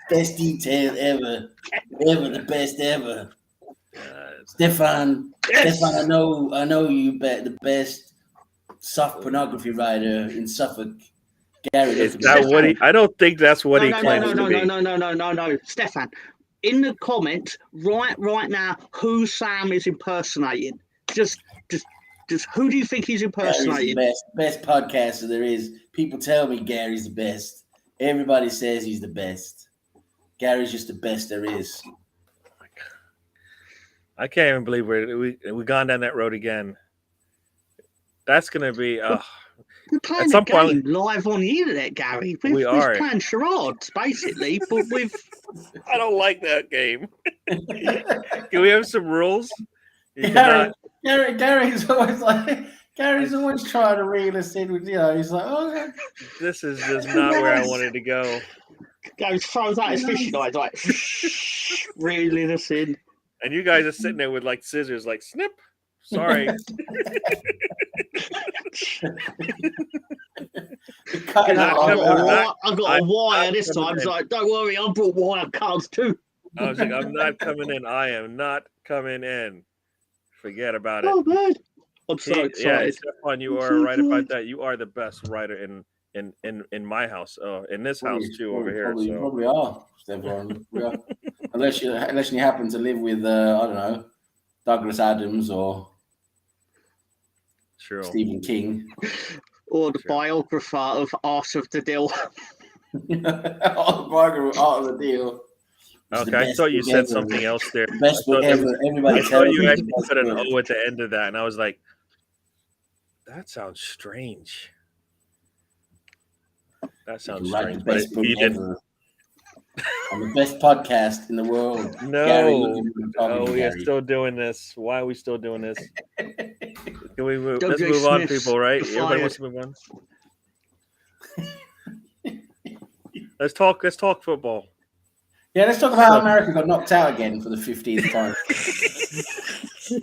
Best detail ever. The best ever. Stefan, I know you bet the best soft pornography writer in Suffolk. Gary, is that what he? I don't think that's what he claims to be. No, Stefan. In the comments, right now, who Sam is impersonating? Just who do you think he's impersonating? Gary's the best podcaster there is. People tell me Gary's the best. Everybody says he's the best. Gary's just the best there is. I can't even believe we've gone down that road again. That's going to be we're playing a game live on the internet, Gary. We're playing charades, basically, but with... I don't like that game. Can we have some rules? Gary's always trying to reel us in with, he's like, oh, this is just not where I wanted to go. Goes, throws out his fishing eyes, like, reeling us in. And you guys are sitting there with, like, scissors, like, snip. Sorry. Cutting out I'm not- I got a I'm wire not this coming time. It's in. like, don't worry, I brought wire cards too. I was like, I'm not coming in. I am not coming in. Forget about it. Oh man, I'm so Yeah, excited. Stefan, you I'm are so right about excited. that. You are the best writer in my house, in this house too, over here. Probably, So probably are, Stefan. We are. Unless you happen to live with I don't know, Douglas Adams or true. Stephen King. Or the Sure. biographer of Art of the Deal. Art of the Deal. Okay, I thought you said something else there. The best book ever. Everybody I tells thought me you it's actually the best put an book. O at the end of that, and I was like, that sounds strange. That sounds You write strange, the but best book you didn't. ever. On the best podcast in the world. No, Gary, look at me talking oh, to we are Gary. still doing this. Why are we still doing this? Can we move? Let's W. move on, Smith's people. Right? fired. Everybody wants to move on. Let's talk football. Yeah, let's talk about how America got knocked out again for the 15th time.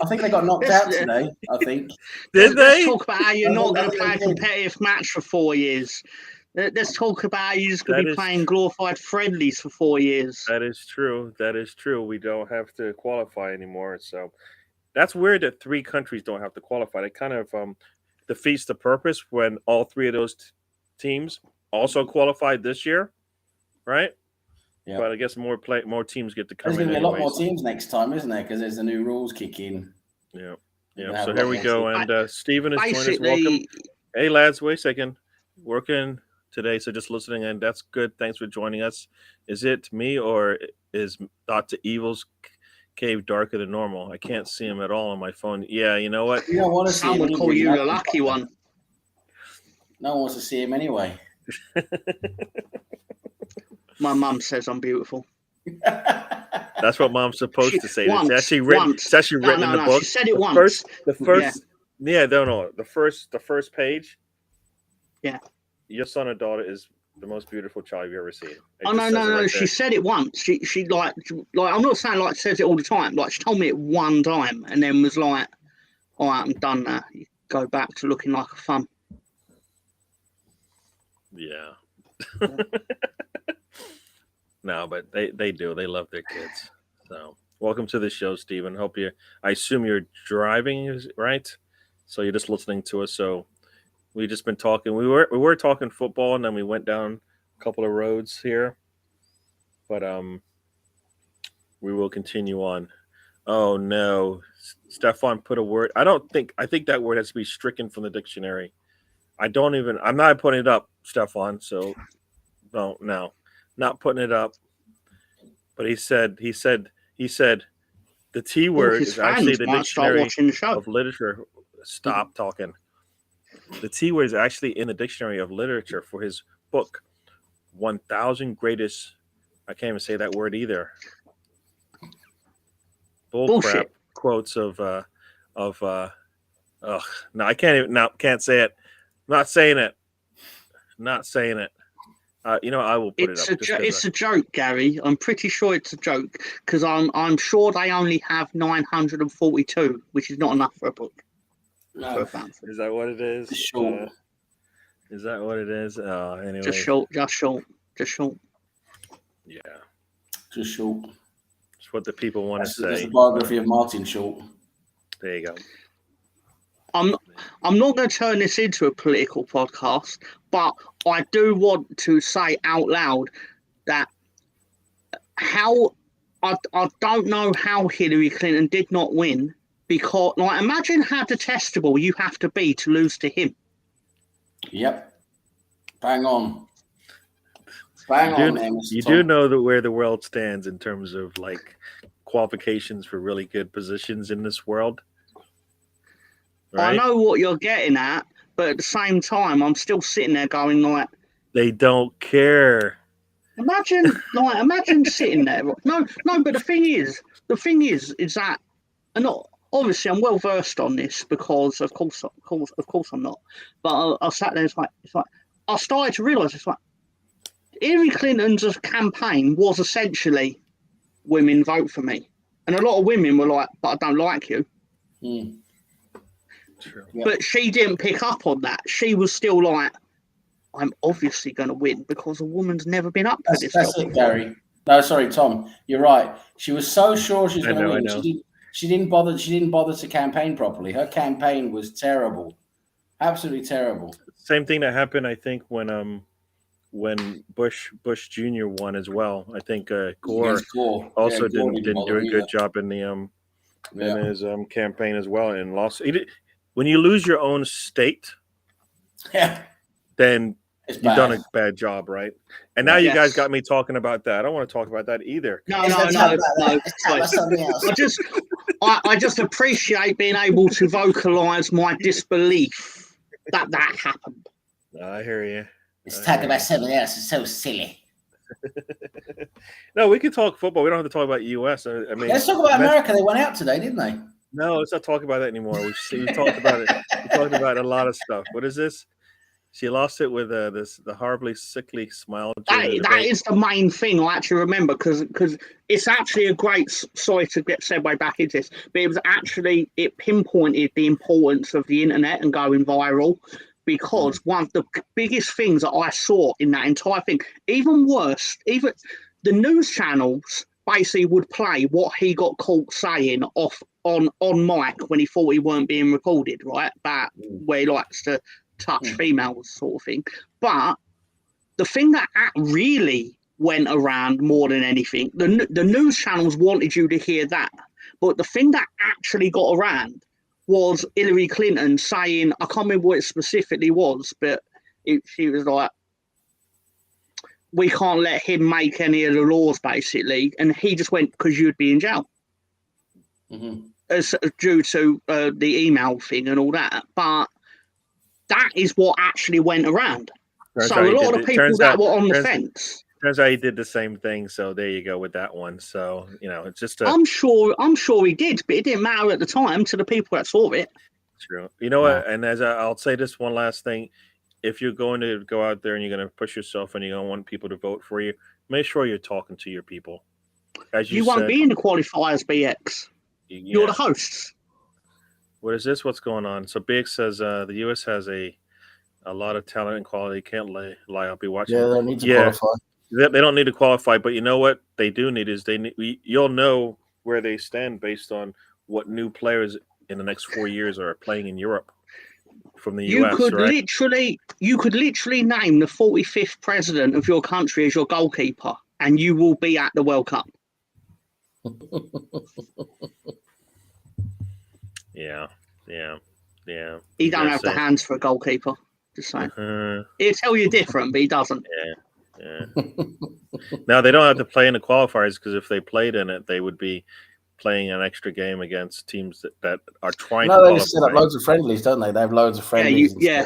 I think they got knocked out today. I think. Did Let's they? talk about how you're not going to play a they did. competitive match for 4 years. Let's talk about how you're going That to be is playing glorified friendlies for 4 years. That is true. That is true. We don't have to qualify anymore. So that's weird that 3 countries don't have to qualify. It kind of defeats the purpose when all 3 of those teams also qualified this year, right? Yeah. But I guess more teams get to come There's in. going to be a lot more anyways. teams next time, isn't there? Because there's the new rules kick in. Yeah. We're Yeah. gonna have So a here lot we more go. teams. And Steven has joined us. Basically, Welcome. Hey, lads, wait a second. Working today, so just listening, and that's good. Thanks for joining us. Is it me or is Dr. Evil's cave darker than normal? I can't see him at all on my phone. Yeah, you know what? You don't want to see some him. would call anyway. you the lucky one. No one wants to see him anyway. My mum says I'm beautiful. That's what Mom's supposed to say. Once, it's actually written. once. It's actually written in the book. She said it the once. The first. Yeah, no. The first page. Yeah. Your son or daughter is the most beautiful child you've ever seen. It Oh just says it no! right She there. said it once. She like I'm not saying like says it all the time. Like she told me it one time and then was like, "All right, I'm done now. You go back to looking like a thumb." Yeah. No, but they do. They love their kids. So welcome to the show, Stephen. I assume you're driving, right? So you're just listening to us. So we just been talking. We were talking football, and then we went down a couple of roads here. But we will continue on. Oh no, Stefan put a word. I think that word has to be stricken from the dictionary. I'm not putting it up, Stefan. So no, not putting it up. But he said the T word is actually the dictionary of literature. Stop talking. The T word is actually in the dictionary of literature for his book, 1,000 Greatest. I can't even say that word either. Bullcrap quotes of no, I can't even. No, can't say it. Not saying it. I will put it up. It's a joke, Gary. I'm pretty sure it's a joke because I'm sure they only have 942, which is not enough for a book. No. Is that what it is? Short. Is that what it is? Anyway. Just short. Yeah. Just short. It's what the people want to say. That's the biography of Martin Short. There you go. I'm not going to turn this into a political podcast, but I do want to say out loud that I don't know how Hillary Clinton did not win, because imagine how detestable you have to be to lose to him. Yep. Bang on. You do know that where the world stands in terms of qualifications for really good positions in this world. Right? I know what you're getting at, but at the same time, I'm still sitting there going they don't care. Imagine sitting there. No, but the thing is that, and obviously I'm well versed on this because of course I'm not. But I sat there. It's like I started to realise Hillary Clinton's campaign was essentially women vote for me, and a lot of women were like, "But I don't like you." True. But she didn't pick up on that. She was still like, I'm obviously going to win because a woman's never been up to this That's job it, before. Gary. No, sorry, Tom. You're right. She was so sure she was I going to know, I win. know. She didn't bother. She didn't bother to campaign properly. Her campaign was terrible, absolutely terrible. Same thing that happened, I think, when Bush Jr. won as well. I think Gore Against Gore. Yeah, also Gore didn't didn't do bother a either. good job in Yeah. his campaign as well, and lost. When you lose your own state, Yeah. then It's you've done bad. a bad job, right? And now you Yes. guys got me talking about that. I don't want to talk about that either. No, Let's no, not talk no, about that. no. Let's talk about something else. I just appreciate being able to vocalise my disbelief that happened. I hear you. Let's I talk hear about you. something else. It's so silly. No, we can talk football. We don't have to talk about US. I mean, Let's talk about America. They went out today, didn't they? No, let's not talk about that anymore. We talked about it. We talked about a lot of stuff. What is this? She lost it with the horribly sickly smile during the That debate. is the main thing I actually remember because it's actually a great. Sorry to get segue back into this, but it pinpointed the importance of the internet and going viral. Because one of the biggest things that I saw in that entire thing, even worse, even the news channels basically would play what he got caught saying on mic when he thought he weren't being recorded, right? That where he likes to touch females, sort of thing. But the thing that really went around more than anything, the news channels wanted you to hear that, but the thing that actually got around was Hillary Clinton saying, I can't remember what it specifically was, but she was like, we can't let him make any of the laws, basically. And he just went, because you'd be in jail. As due to the email thing and all that. But that is what actually went around. So a lot of people that were on the fence. Turns out he did the same thing. So there you go with that one. So, it's just I'm sure he did, but it didn't matter at the time to the people that saw it. True. You know what? And I'll say this one last thing. If you're going to go out there and you're going to push yourself and you don't want people to vote for you, make sure you're talking to your people. As you won't said, be in the qualifiers, BX. You're the hosts. What is this? What's going on? So BX says the U.S. has a lot of talent and quality. Can't lie. I'll be watching. Yeah, they don't need to qualify. They don't need to qualify, but you know what they do need is you'll know where they stand based on what new players in the next 4 years are playing in Europe from the US. You could literally name the 45th president of your country as your goalkeeper, and you will be at the World Cup. Yeah. He don't have the hands for a goalkeeper. Just saying. He'll tell you different, but he doesn't. Yeah. Now they don't have to play in the qualifiers because if they played in it, they would be playing an extra game against teams that are trying to qualify. No, they just set up loads of friendlies, don't they? They have loads of friendlies. Yeah.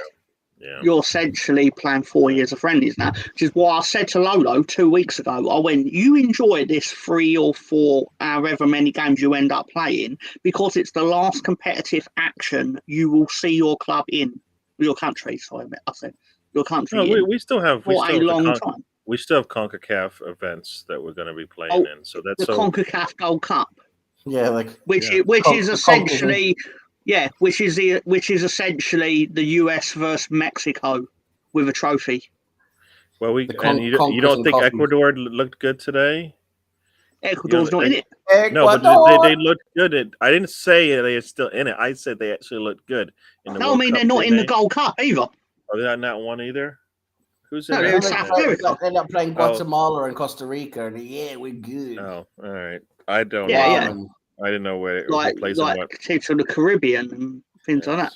You're essentially playing 4 years of friendlies now, which is why I said to Lolo 2 weeks ago, I went, you enjoy this 3 or 4, however many games you end up playing, because it's the last competitive action you will see your club in, your country. Sorry, I said your country. No, we still have time. We still have CONCACAF events that we're going to be playing in. So that's the CONCACAF Gold Cup. Yeah, which is essentially. Yeah, which is essentially the US versus Mexico with a trophy. Well, you don't think Ecuador looked good today? Ecuador's not in it. No, but they looked good. I didn't say they are still in it. I said they actually looked good. I mean, they're not in the Gold Cup either. Are they not one either? Who's in they're in South America. They're not playing Guatemala and Costa Rica, and we're good. Oh, all right. I don't know. Yeah. I didn't know where like plays teams from the Caribbean and things like that.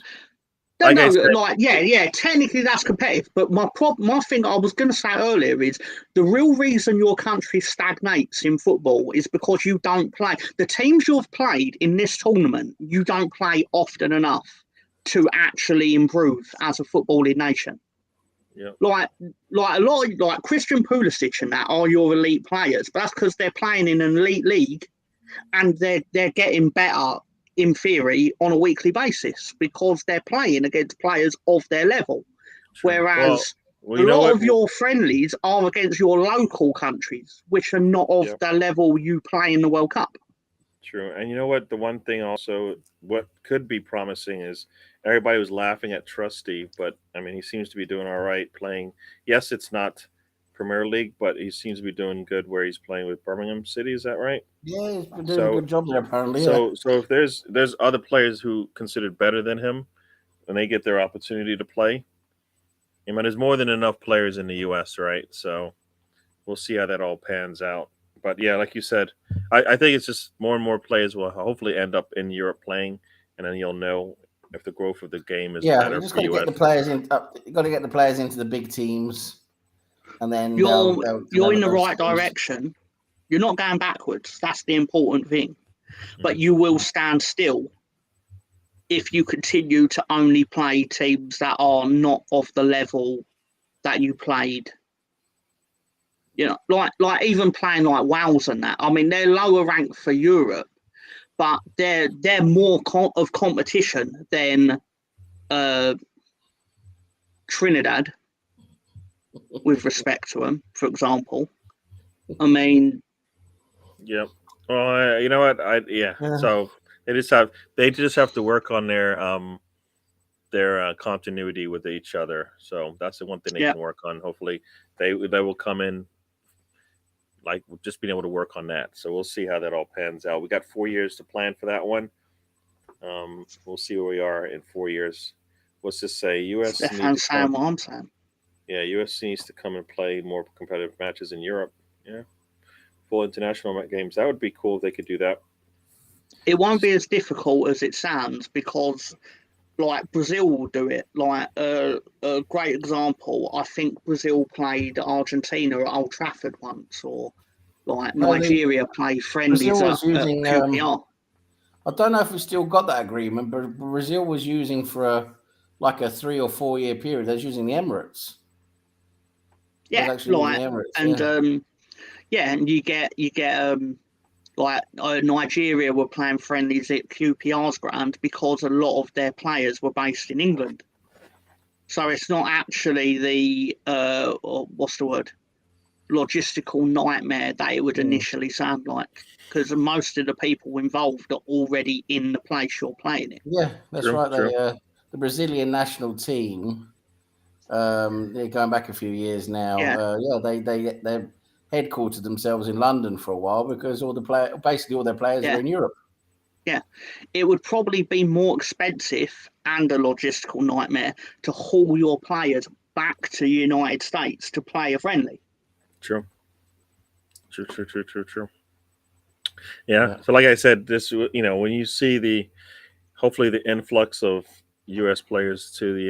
Technically that's competitive, but my thing I was going to say earlier is the real reason your country stagnates in football is because you don't play. The teams you've played in this tournament, you don't play often enough to actually improve as a footballing nation. Yep. Like a lot of, like Christian Pulisic and that are your elite players, but that's because they're playing in an elite league and they're getting better in theory on a weekly basis because they're playing against players of their level. Whereas a lot of your friendlies are against your local countries, which are not of the level you play in the World Cup. True. And you know what? The one thing also, what could be promising is everybody was laughing at Trusty, but I mean, he seems to be doing all right playing. Yes, it's not Premier League, but he seems to be doing good where he's playing with Birmingham City. Is that right? Yeah, he's been doing a So, good job there apparently. Yeah. so if there's other players who considered better than him, and they get their opportunity to play, I mean, there's more than enough players in the U.S., right? So we'll see how that all pans out. But yeah, like you said, I think it's just more and more players will hopefully end up in Europe playing, and then you'll know if the growth of the game is Yeah, you better just for got to get US. the players in. You got to get the players into the big teams, and then You're they'll you're in develop the those right skills. direction. You're not going backwards. That's the important thing. But Mhm. you will stand still if you continue to only play teams that are not of the level that you played. You know, like even playing like Wales and that. I mean, they're lower ranked for Europe, but they're more of competition than Trinidad, with respect to them, for example. I mean, Yep. Well, you know what? Yeah. Yeah. So they just have to work on their continuity with each other. So that's the one thing they yeah, can work on. Hopefully, they will come in like just being able to work on that. So we'll see how that all pans out. We got 4 years to plan for that one. We'll see where we are in 4 years. What's this say? U.S. need Stefan to come. saying what I'm saying. Yeah, U.S. needs to come and play more competitive matches in Europe. Yeah, full international games. That would be cool if they could do that. It won't be as difficult as it sounds because, like, Brazil will do it. Like, a great example, I think Brazil played Argentina at Old Trafford once, or like No, Nigeria played friendlies Brazil at was using. QPR. I don't know if we still got that agreement, but Brazil was using for a 3 or 4 year period. They was using the Emirates. They was Yeah, actually using the like, Emirates. and Yeah. yeah, and you get like Nigeria were playing friendlies at QPR's ground because a lot of their players were based in England. So it's not actually the what's the word, logistical nightmare that it would initially sound like, because most of the people involved are already in the place you're playing in. Yeah, that's True, right. true. The Brazilian national team. They're going back a few years now. Yeah. They headquartered themselves in London for a while because basically all their players Yeah. are in Europe. Yeah, it would probably be more expensive and a logistical nightmare to haul your players back to the United States to play a friendly. True. True. Yeah. So, like I said, this when you see hopefully the influx of U.S. players to the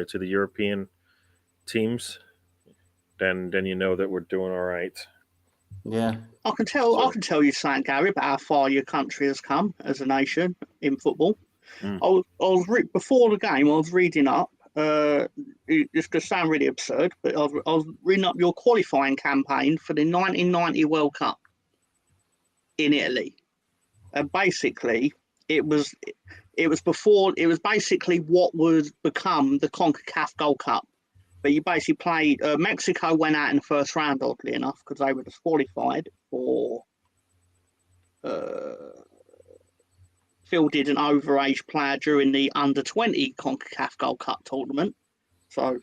to the European teams, then you know that we're doing all right. Yeah. I can tell you something, Gary, about how far your country has come as a nation in football. Mm. Before the game, I was reading up. It's going to sound really absurd, but I was reading up your qualifying campaign for the 1990 World Cup in Italy, and basically it was basically what would become the CONCACAF Gold Cup. But you basically played. Mexico went out in the first round, oddly enough, because they were disqualified for fielded an overage player during the under-20 CONCACAF Gold Cup tournament. So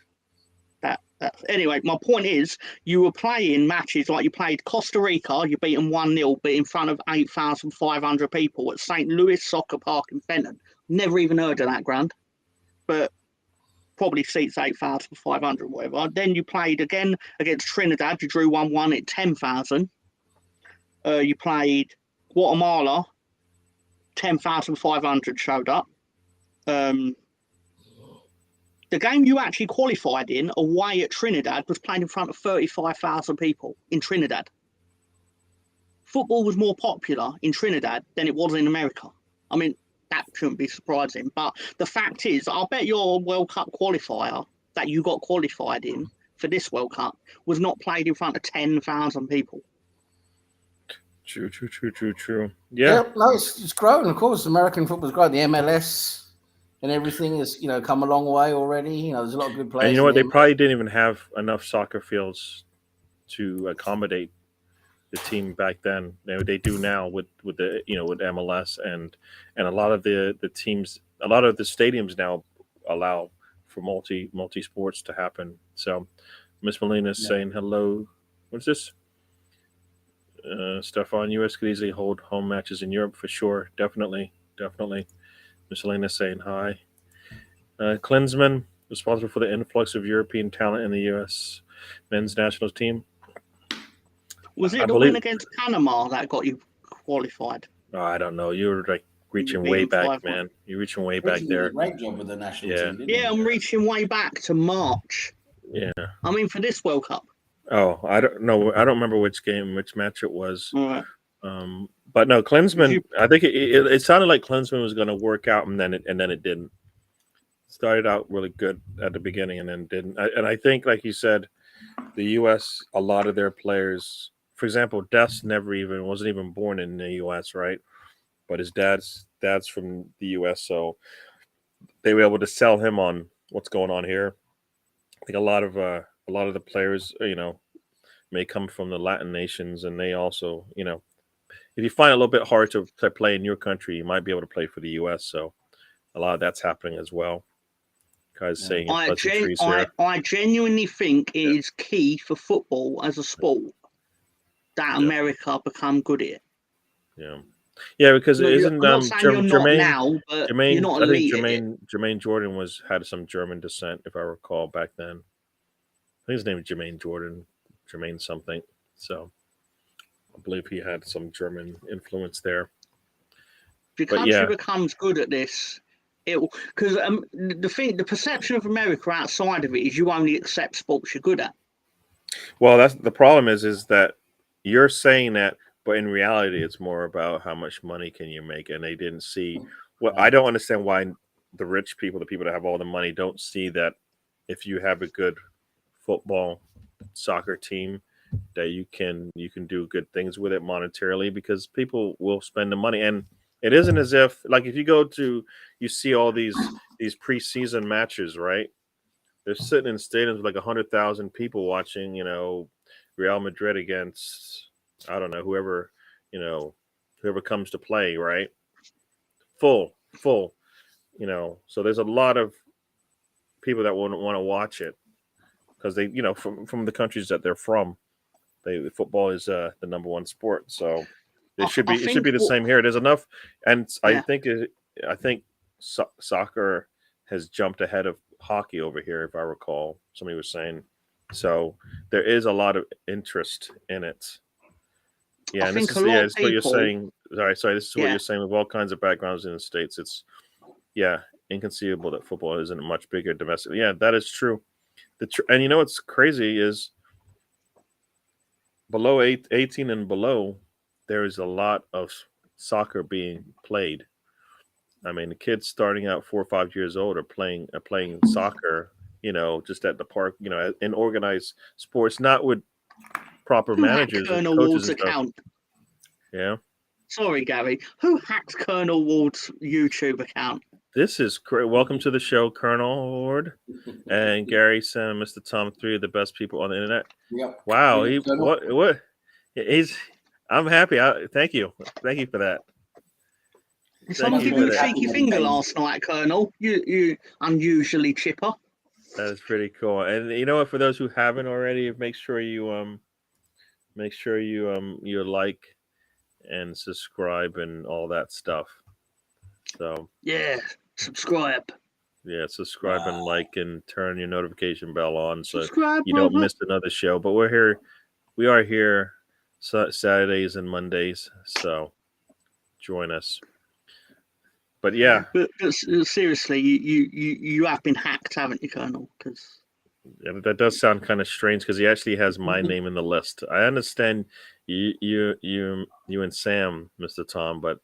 anyway, my point is, you were playing matches like you played Costa Rica, you beat them 1-0, but in front of 8,500 people at St. Louis Soccer Park in Fenton. Never even heard of that ground, but probably seats 8,500, whatever. Then you played again against Trinidad. You drew 1-1 at 10,000. You played Guatemala. 10,500 showed up. The game you actually qualified in away at Trinidad was played in front of 35,000 people in Trinidad. Football was more popular in Trinidad than it was in America. I mean, that shouldn't be surprising. But the fact is, I'll bet your World Cup qualifier that you got qualified in for this World Cup was not played in front of 10,000 people. True. Yeah. No, it's grown. Of course, American football's grown. The MLS and everything has come a long way already. There's a lot of good players. And you know what? They probably didn't even have enough soccer fields to accommodate the team back then. They do now with the with MLS and a lot of the teams, a lot of the stadiums now allow for multi sports to happen. So Miss Molina's Yeah. saying hello. What's this? Stefan, U.S. could easily hold home matches in Europe for sure. Definitely. Miss Molina's saying hi. Klinsman, responsible for the influx of European talent in the U.S. men's national team. Was I it the win believe. against Panama that got you qualified? Oh, I don't know. You're like reaching beat way them back, 5-1. man. You're reaching way back Britain did a there. great job with the national Yeah. team, didn't Yeah, I'm reaching way back to March. Yeah. I mean, for this World Cup. Oh, I don't know. I don't remember which match it was. All right. But no, Klinsman. You- I think it sounded like Klinsman was going to work out, and then it didn't. Started out really good at the beginning, and then didn't. And I think, like you said, the U.S. a lot of their players, for example, Des wasn't even born in the U.S. right, but his dad's from the U.S. So they were able to sell him on what's going on here. I think a lot of the players, may come from the Latin nations, and they also, if you find it a little bit hard to play in your country, you might be able to play for the U.S. So a lot of that's happening as well. Guys saying pleasantries here. I genuinely think it is key for football as a sport that America become good at it. Yeah, because No, isn't I'm not saying you're not Jermaine now, but you're Jermaine? not I think elite at it. Jermaine Jordan had some German descent, if I recall back then. I think his name is Jermaine Jordan, Jermaine something. So I believe he had some German influence there. If your country becomes good at this, because the perception of America outside of it is you only accept sports you're good at. Well, that's the problem is that you're saying that, but in reality, it's more about how much money can you make, and they didn't see. Well, I don't understand why the rich people, the people that have all the money, don't see that if you have a good football, soccer team, that you can do good things with it monetarily, because people will spend the money. And it isn't as if, like, if you see all these preseason matches, right? They're sitting in stadiums with like 100,000 people watching, Real Madrid against, I don't know, whoever comes to play, right? Full, so there's a lot of people that wouldn't want to watch it because they, from the countries that they're from, football is the number one sport. So it should be the same here. There's enough, and I think soccer has jumped ahead of hockey over here, if I recall. Somebody was saying, so there is a lot of interest in it. Yeah, and this is what you're saying. Sorry, this is what you're saying with all kinds of backgrounds in the States. It's inconceivable that football isn't much bigger domestically. Yeah, that is true. And what's crazy is below 18 and below, there is a lot of soccer being played. I mean, the kids starting out 4 or 5 years old are playing soccer, just at the park, in organized sports, not with proper managers and coaches and stuff. Yeah. Sorry, Gary. Who hacked Colonel Ward's YouTube account? This is great. Welcome to the show, Colonel Ward. And Gary Sam and Mr. Tom, 3 of the best people on the internet. Yep. Wow. I'm happy. Thank you for that. Someone give you a cheeky finger last night, Colonel. You unusually chipper. That is pretty cool. And you know what? For those who haven't already, make sure you like and subscribe and all that stuff. So subscribe. Yeah, subscribe and like and turn your notification bell on so subscribe, you don't miss another show. But we are here Saturdays and Mondays, so join us. But yeah, but seriously, you have been hacked, haven't you, Colonel? Because that does sound kind of strange because he actually has my name in the list. I understand you and Sam, Mr. Tom, but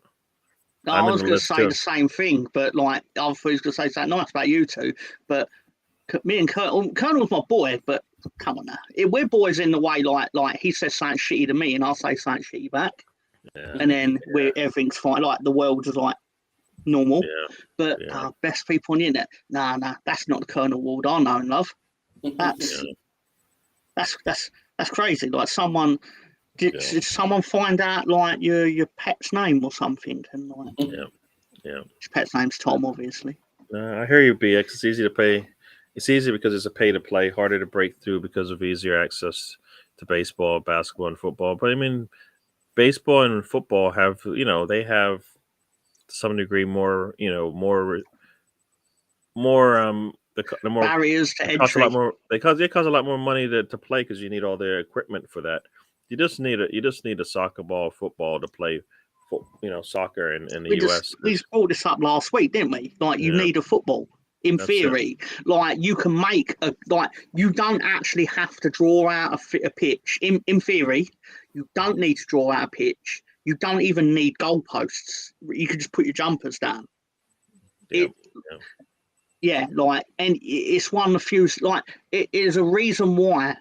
I was going to say the same thing. But I was going to say something nice about you two. But me and Colonel's my boy. But come on now, we're boys in the way. Like he says something shitty to me, and I'll say something shitty back, and then everything's fine. Like the world is like normal. But best people on the internet. Nah, that's not the Colonel Ward I know and love. That's crazy. Like someone Did someone find out like your pet's name or something? And like, Yeah. his pet's name's Tom, obviously. I hear you, BX. It's easy to pay. It's easy because it's a pay to play, harder to break through because of easier access to baseball, basketball, and football. But I mean, baseball and football have, they have to some degree more, the more Barriers to it costs a lot entry. more. It costs a lot more money to play because you need all the equipment for that. You just need a soccer ball, football to play, soccer in the U.S. We brought this up last week, didn't we? Like, you need a football. In theory, like you can make you don't actually have to draw out a pitch. In theory, you don't need to draw out a pitch. You don't even need goalposts. You can just put your jumpers down. Yeah, like, and it's one of the few, like, it is a reason why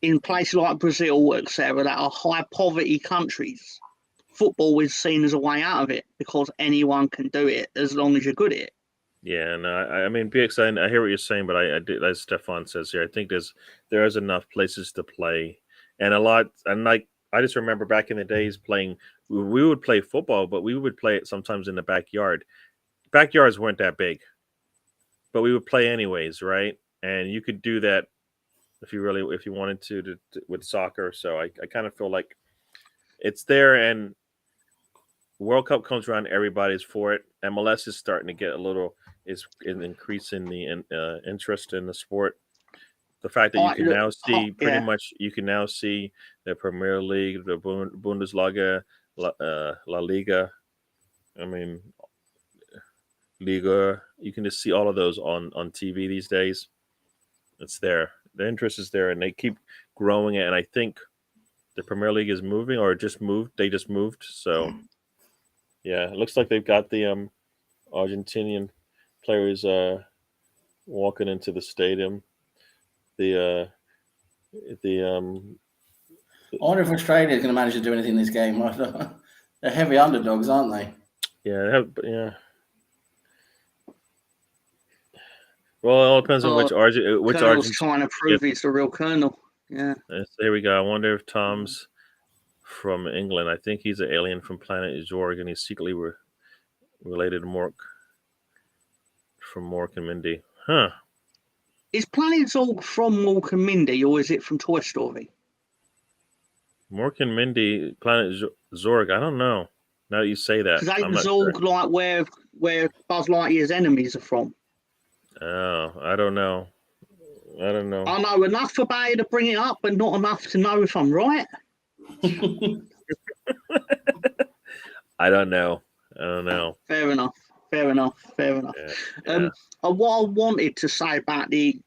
in places like Brazil, etc., that are high poverty countries, football is seen as a way out of it because anyone can do it as long as you're good at it. Yeah, no, I mean, BX, I hear what you're saying, but I do, as Stefan says here, I think there is enough places to play, and like I just remember back in the days playing, we would play football, but we would play it sometimes in the backyard. Backyards weren't that big, but we would play anyways, right? And you could do that if you wanted to with soccer. So I kind of feel like it's there, and World Cup comes around, everybody's for it. MLS is starting to get is increasing the interest in the sport. The fact that you can now see you can now see the Premier League, the Bundesliga, La Liga. I mean, Liga. You can just see all of those on TV these days. It's there. The interest is there, and they keep growing it. And I think the Premier League is moving, or just moved. They just moved. So, yeah, it looks like they've got the Argentinian players walking into the stadium. I wonder if Australia is going to manage to do anything in this game. They're heavy underdogs, aren't they? Yeah, Well, it all depends on which Argentine trying to prove he's the real Colonel. Yeah. There we go. I wonder if Tom's from England. I think he's an alien from planet Zorg, and he's secretly related to Mork from Mork and Mindy. Huh. Is Planet Zorg from Mork and Mindy, or is it from Toy Story? Mork and Mindy, Planet Zorg. I don't know. Now that you say that, because ain't Zorg like where Buzz Lightyear's enemies are from? Oh, I don't know. I know enough about it to bring it up, but not enough to know if I'm right. I don't know. Fair enough. Yeah. What I wanted to say about the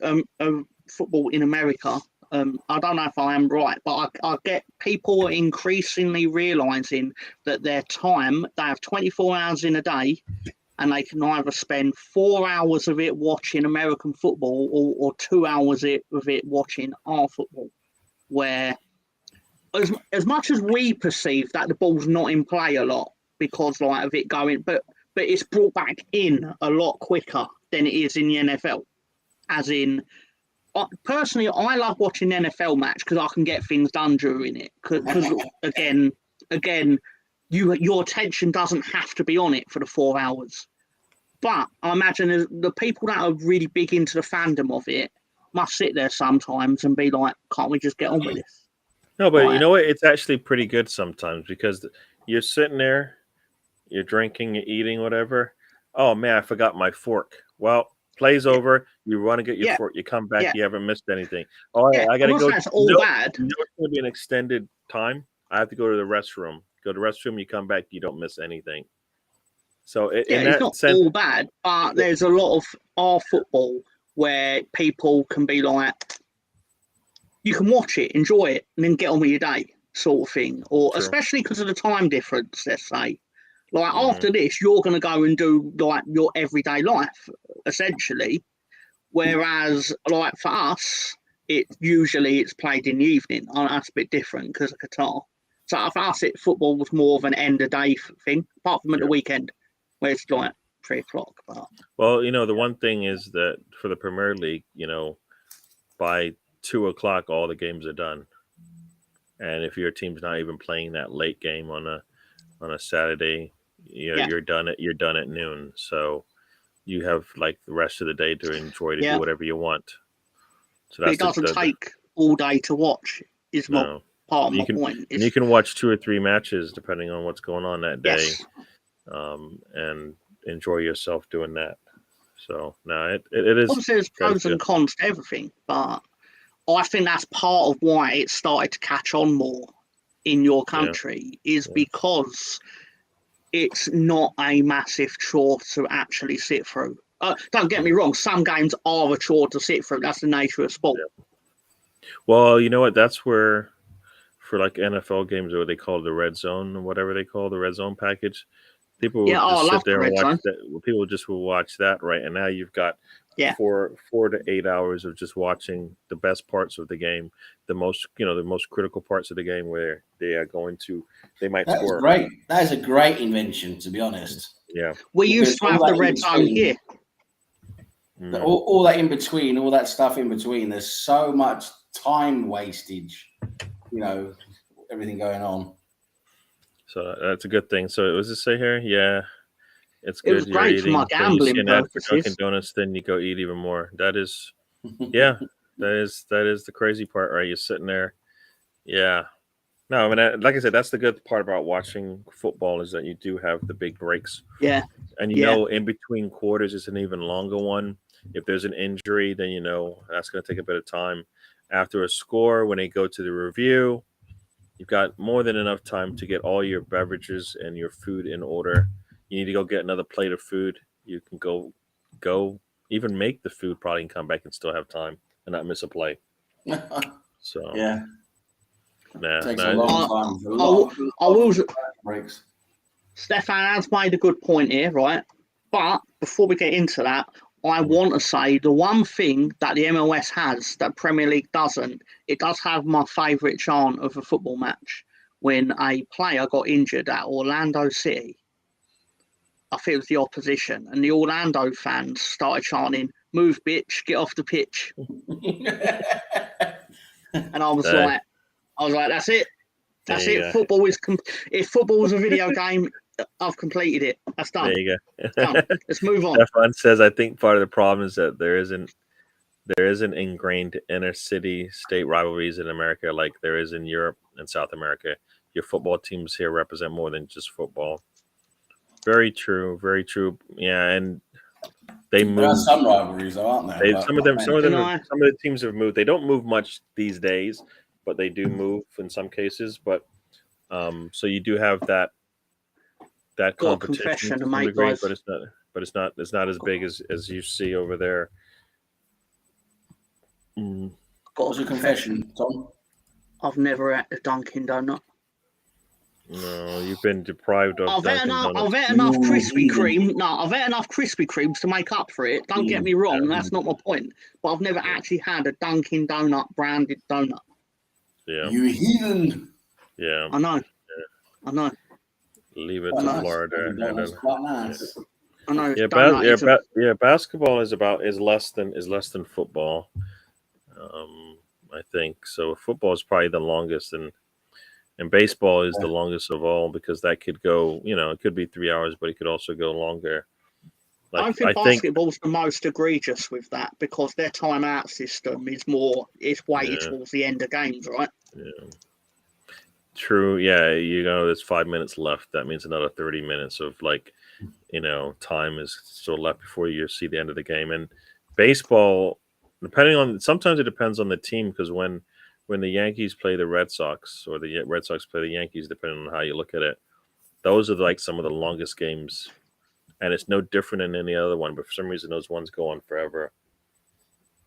football in America, I don't know if I am right, but I get people increasingly realising that their time, they have 24 hours in a day, and they can either spend 4 hours of it watching American football or 2 hours of it watching our football, where as much as we perceive that the ball's not in play a lot because like of it going, but it's brought back in a lot quicker than it is in the NFL. As in, personally, I love watching the NFL match because I can get things done during it. Because again, your attention doesn't have to be on it for the 4 hours. But I imagine the people that are really big into the fandom of it must sit there sometimes and be like, can't we just get on with this? No, but you know what? It's actually pretty good sometimes because you're sitting there, you're drinking, you're eating, whatever. Oh, man, I forgot my fork. Well, play's over. You run to get your fork. You come back. You haven't missed anything. Oh, I got to go. That's all bad. You know it's going to be an extended time. I have to go to the restroom. Go to the restroom. You come back. You don't miss anything. So in that it's not sense, all bad, but there's a lot of our football where people can be like, you can watch it, enjoy it, and then get on with your day, sort of thing. Or especially because of the time difference, let's say. Like after this, you're going to go and do like your everyday life, essentially. Whereas, like for us, it's played in the evening. And that's a bit different because of Qatar. So for us, football was more of an end of day thing, apart from at the weekend, where it's like 3 o'clock. But well, the one thing is that for the Premier League, by 2 o'clock, all the games are done. and if your team's not even playing that late game on a Saturday, Yeah. you're done at noon. So you have like the rest of the day to enjoy to do whatever you want. So But it doesn't take all day to watch. Is my part of my point. And you can watch 2 or 3 matches depending on what's going on that day, Yes. and enjoy yourself doing that. So no, it is. Obviously, there's pros and cons to everything, but I think that's part of why it started to catch on more in your country is because it's not a massive chore to actually sit through. Don't get me wrong, some games are a chore to sit through. That's the nature of sport. Yeah. Well, you know what? That's where, for like NFL games, or they call the red zone, or whatever they call the red zone package, people will just sit there and watch that. People just will watch that, right? And now you've got 4 to 8 hours of just watching the best parts of the game, the most critical parts of the game where they are going to, they might score. Great. That is a great invention, to be honest. Yeah. We used to have the red zone here. All that in between, all that stuff in between, there's so much time wastage, everything going on. So that's a good thing. So what does it say here? Yeah. It's good. It was great for my gambling purposes. For Dunkin' Donuts, then you go eat even more. That is, that is the crazy part, right? You're sitting there. Yeah. No, I mean, like I said, that's the good part about watching football is that you do have the big breaks. Yeah. And in between quarters is an even longer one. If there's an injury, then that's going to take a bit of time. After a score, when they go to the review, you've got more than enough time to get all your beverages and your food in order. You need to go get another plate of food. You can go even make the food probably and come back and still have time and not miss a play. So yeah. Nah, takes a long time. Breaks. Stefan has made a good point here, right? But before we get into that, I want to say the one thing that the MLS has that Premier League doesn't, it does have my favourite chant of a football match when a player got injured at Orlando City. I think it was the opposition, and the Orlando fans started chanting, "Move, bitch, get off the pitch." And I was like, that's it. That's it. Go. Football is if football was a video game, I've completed it. That's done. There you go. Done. Let's move on. Stefan says, I think part of the problem is that there isn't ingrained inner city state rivalries in America like there is in Europe and South America. Your football teams here represent more than just football. Very true. Very true. Yeah, and they move. There are some rivalries, aren't there? Some of the teams have moved. They don't move much these days, but they do move in some cases. But so you do have that competition to some degree, but it's not as big as you see over there. What's your confession, Tom? I've never had a Dunkin' Donut. No, you've been deprived of. I've had enough Krispy Kreme. No, I've had enough Krispy Kremes to make up for it. Don't get me wrong, that's not my point. But I've never actually had a Dunkin' Donut branded donut. Yeah. You heathen. Yeah. I know. Yeah. I know. Leave it to Florida. That's quite nice. I know. Yeah, basketball is less than football. I think so. Football is probably the longest, and baseball is the longest of all because that could go. It could be 3 hours, but it could also go longer. I think basketball's the most egregious with that because their timeout system is weighted towards the end of games, right? Yeah. True. Yeah. There's 5 minutes left. That means another 30 minutes of time is still left before you see the end of the game. And baseball, sometimes it depends on the team because when the Yankees play the Red Sox or the Red Sox play the Yankees, depending on how you look at it, those are like some of the longest games. And it's no different than any other one, but for some reason those ones go on forever.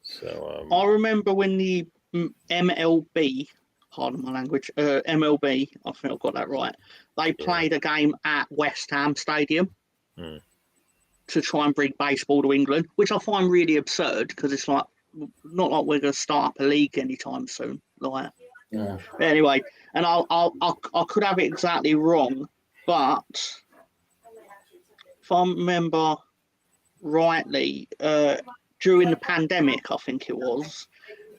So I remember when the MLB, pardon my language, MLB, I think I've got that right. They played a game at West Ham Stadium to try and bring baseball to England, which I find really absurd because it's like not like we're going to start up a league anytime soon. Like, yeah. But anyway, and I could have it exactly wrong, but if I remember rightly, during the pandemic, I think it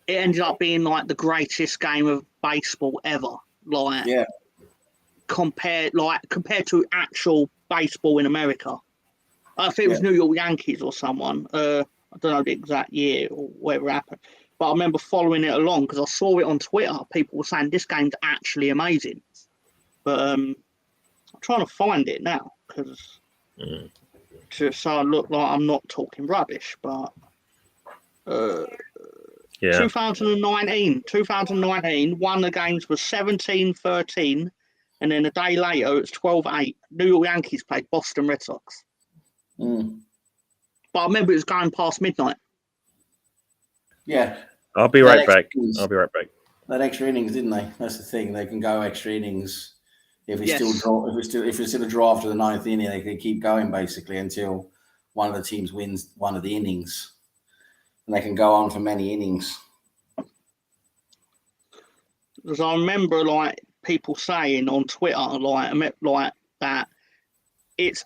ended up being like the greatest game of baseball ever like Yeah. compared to actual baseball in America. I think it was New York Yankees or someone. I don't know the exact year or whatever happened, but I remember following it along because I saw it on Twitter. People were saying this game's actually amazing, but I'm trying to find it now because just so I look like I'm not talking rubbish. But 2019, one of the games was 17-13, and then a day later it's 12-8. New York Yankees played Boston Red Sox. Mm. But I remember it was going past midnight. Yeah. I'll be right back. I'll be right back. That extra innings, didn't they? That's the thing. They can go extra innings if it's still a draw after the ninth inning. They can keep going basically until one of the teams wins one of the innings, and they can go on for many innings. Because I remember like people saying on Twitter like that it's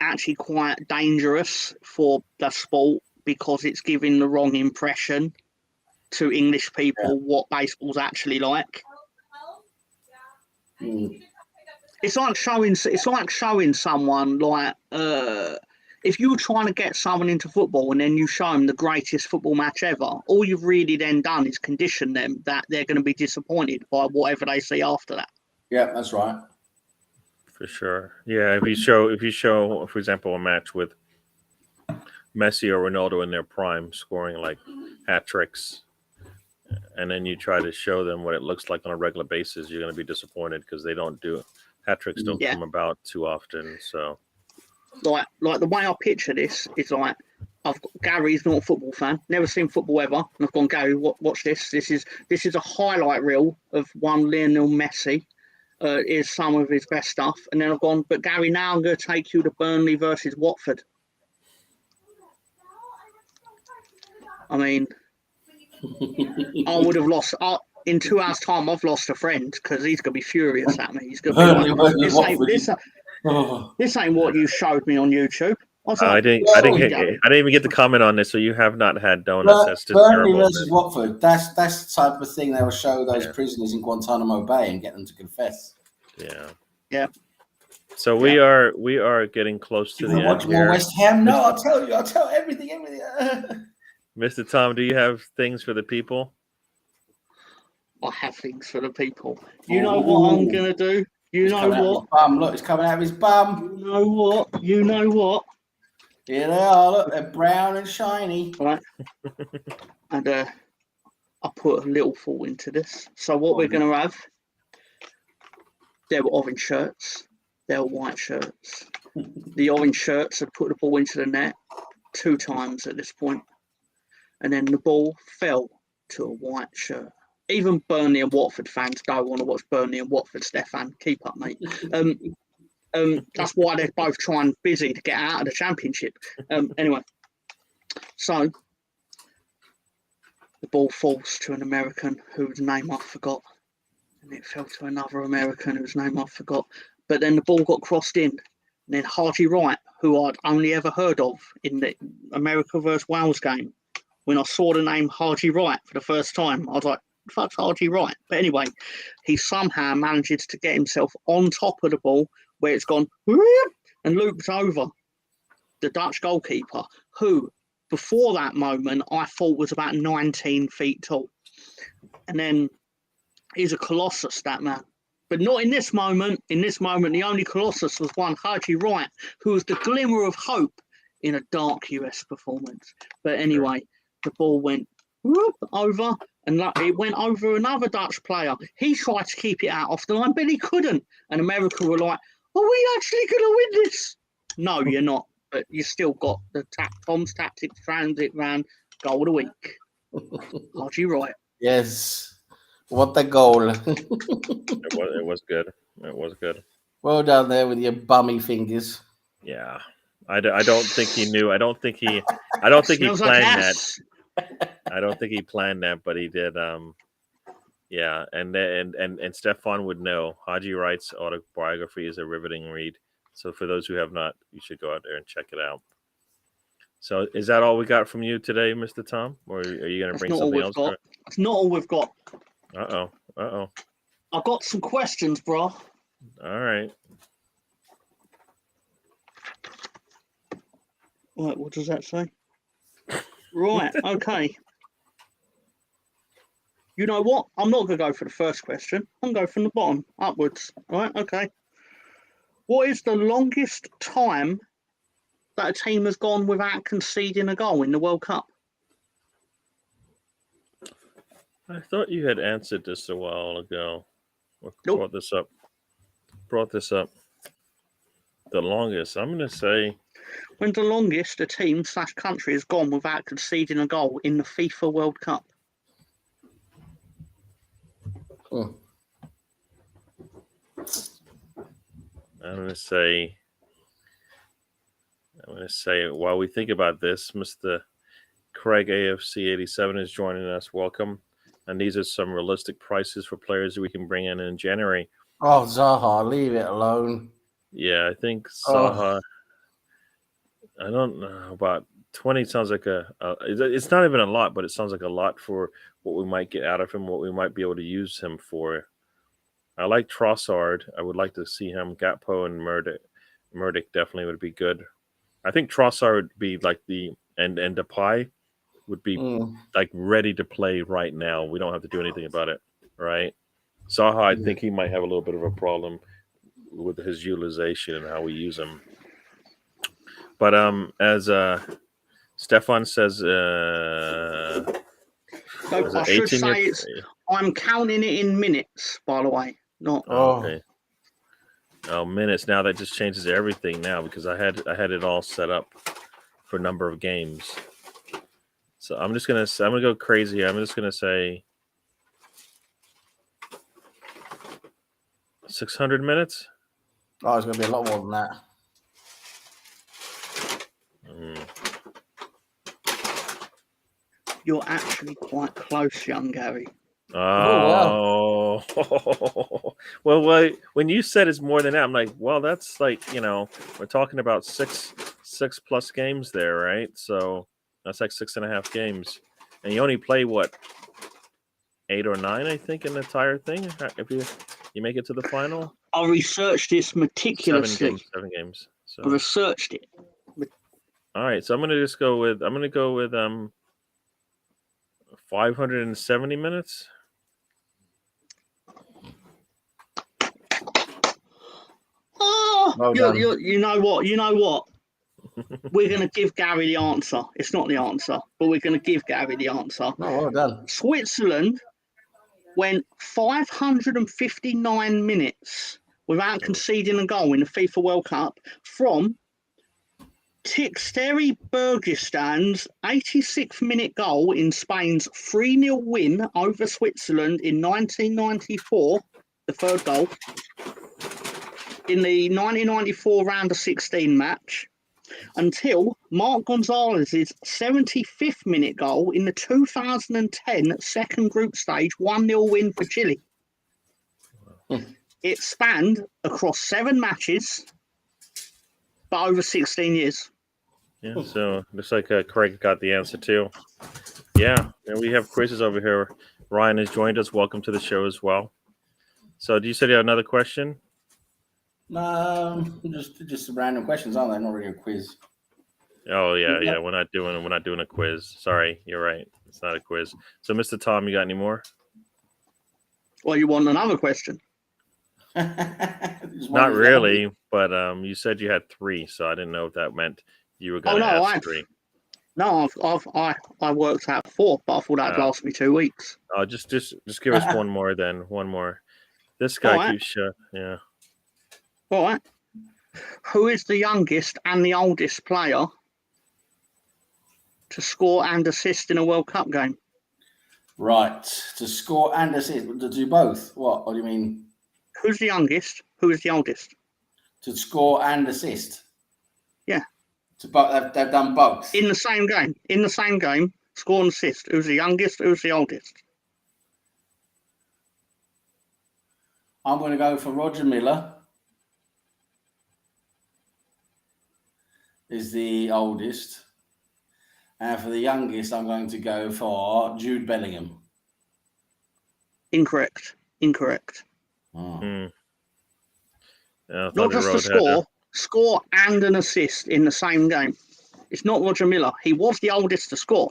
actually quite dangerous for the sport because it's giving the wrong impression to English people what baseball's actually like. Mm. It's like showing someone like if you were trying to get someone into football and then you show them the greatest football match ever, all you've really then done is condition them that they're going to be disappointed by whatever they see after that. Yeah, that's right. For sure. Yeah, if you show, for example, a match with Messi or Ronaldo in their prime, scoring like hat tricks, and then you try to show them what it looks like on a regular basis, you're going to be disappointed because they don't do hat tricks. Don't come about too often. So, like the way I picture this is like Gary's not a football fan, never seen football ever, and I've gone, Gary, watch this. This is a highlight reel of one Lionel Messi. Is some of his best stuff, and then I've gone, but Gary, now I'm going to take you to Burnley versus Watford. I mean, I would have lost in 2 hours' time. I've lost a friend because he's going to be furious at me. He's going to be like, this ain't what you showed me on YouTube. I didn't even get to comment on this. So you have not had donuts. That's just Burnley terrible. versus Watford. That's the type of thing they will show those prisoners in Guantanamo Bay and get them to confess. Yeah. So we are getting close to the end watch here. more West Ham? No, I'll tell everything. Mr. Tom, do you have things for the people? I have things for the people. You know what I'm gonna do? You know what? Look, it's coming out of his bum. You know what? Here they are. Look, they're brown and shiny. Right. And I put a little thought into this. So what we're gonna have? There were orange shirts. There were white shirts. The orange shirts had put the ball into the net 2 times at this point, and then the ball fell to a white shirt. Even Burnley and Watford fans don't want to watch Burnley and Watford, Stefan. Keep up, mate. That's why they're both trying busy to get out of the championship. Anyway, so the ball falls to an American whose name I forgot, and it fell to another American whose name I forgot. But then the ball got crossed in, and then Hardy Wright, who I'd only ever heard of in the America versus Wales game, when I saw the name Hardy Wright for the first time, I was like, fuck's Hardy Wright? But anyway, he somehow manages to get himself on top of the ball where it's gone and looped over the Dutch goalkeeper, who before that moment I thought was about 19 feet tall. And then he's a colossus, that man. But not in this moment. In this moment, the only colossus was one Hardy Wright, who was the glimmer of hope in a dark US performance. But anyway, the ball went over, and it went over another Dutch player. He tried to keep it out off the line, but he couldn't. And America were like, are we actually going to win this? No, you're not. But you still got the Tom's Tactics Transit Van goal of the week. Hardy Wright. Yes. What a goal. It was good. It was good. Well done there with your bummy fingers. Yeah. I don't think he knew. I don't think he planned that. I don't think he planned that, but he did. Yeah, and Stefan would know. Haji Wright's autobiography is a riveting read. So for those who have not, you should go out there and check it out. So is that all we got from you today, Mr. Tom? Or are you going to bring something else? That's not all we've got. Uh-oh. I got some questions, bro. All right. Right, what does that say? Right, okay. You know what? I'm not going to go for the first question. I'm going to go from the bottom upwards. Right, okay. What is the longest time that a team has gone without conceding a goal in the World Cup? I thought you had answered this a while ago. Or Nope. Brought this up. The longest. I'm going to say. When's the longest a team / country has gone without conceding a goal in the FIFA World Cup? Oh. I'm going to say. While we think about this, Mr. Craig AFC 87 is joining us. Welcome. And these are some realistic prices for players that we can bring in January. Oh, Zaha, leave it alone. Yeah, I think Zaha. I don't know, about 20 sounds like it's not even a lot, but it sounds like a lot for what we might get out of him, what we might be able to use him for. I like Trossard. I would like to see him. Gatpo and Murdick definitely would be good. I think Trossard would be like and Depay would be like ready to play right now. We don't have to do anything about it, right? Zaha, I think he might have a little bit of a problem with his utilization and how we use him. But as Stefan says, I should say I'm counting it in minutes, by the way. Not okay. Oh, minutes. Now that just changes everything now, because I had it all set up for number of games. So I'm gonna go crazy. I'm just gonna say 600 minutes. Oh, it's gonna be a lot more than that. You're actually quite close, young Gary. Oh, wow. Well, when you said it's more than that, I'm like, well, that's like, we're talking about six plus games there, right? So that's like 6.5 games, and you only play what, 8 or 9, I think, in the entire thing. If you make it to the final. I researched this meticulously. 7 games. So. I researched it. All right, so I'm gonna go with 570 minutes. Oh, well you know what? We're going to give Gary the answer. It's not the answer, but we're going to give Gary the answer. Oh, well done. Switzerland went 559 minutes without conceding a goal in the FIFA World Cup from Tixteri Bergistan's 86th minute goal in Spain's 3-0 win over Switzerland in 1994, the third goal, in the 1994 round of 16 match, until Marc Gonzalez's 75th minute goal in the 2010 second group stage 1-0 win for Chile. It spanned across 7 matches, but over 16 years. Yeah, so looks like Craig got the answer too. Yeah, and we have quizzes over here. Ryan has joined us. Welcome to the show as well. So, do you say you have another question? No, just some random questions, aren't they? Not really a quiz. Oh yeah. We're not doing a quiz. Sorry, you're right. It's not a quiz. So, Mr. Tom, you got any more? Well, you want another question? Not really, but you said you had 3, so I didn't know if that meant you were going to ask 3. No, I worked out 4, but I thought that'd last me 2 weeks. Oh, just give us one more then. One more. This guy keeps yeah. All right. Who is the youngest and the oldest player to score and assist in a World Cup game? Right, to score and assist, to do both. What do you mean? Who's the youngest? Who is the oldest? To score and assist. Yeah. They've done both in the same game. In the same game, score and assist. Who's the youngest? Who's the oldest? I'm going to go for Roger Miller. Is the oldest. And for the youngest, I'm going to go for Jude Bellingham. Incorrect. Oh. Hmm. Not Thunder just Road the had score and an assist in the same game. It's not Roger Miller. He was the oldest to score.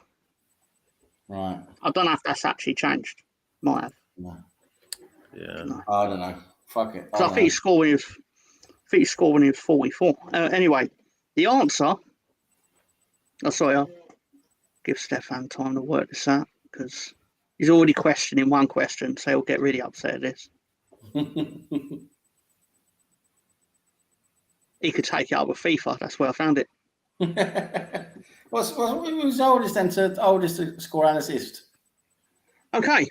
Right. I don't know if that's actually changed. Might have. No. yeah. No. I don't know. Fuck it. Because I think he scored when he was 44. Anyway, the answer. Oh, sorry, I'll give Stefan time to work this out because he's already questioning one question, so he'll get really upset at this. He could take it up with FIFA. That's where I found it. Who's oldest to score and assist? Okay.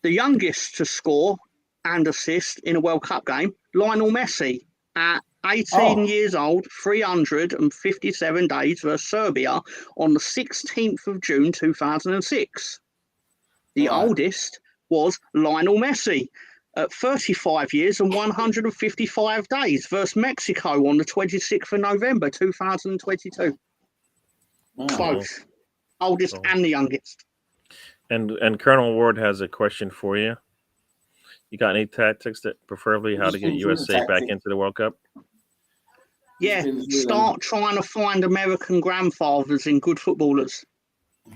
The youngest to score and assist in a World Cup game, Lionel Messi, at 18 years old, 357 days versus Serbia on the 16th of June 2006. The oldest was Lionel Messi at 35 years and 155 days versus Mexico on the 26th of November 2022. Both. Oldest and the youngest. And Colonel Ward has a question for you. You got any tactics that preferably how to get USA back into the World Cup? Yeah, start trying to find American grandfathers in good footballers.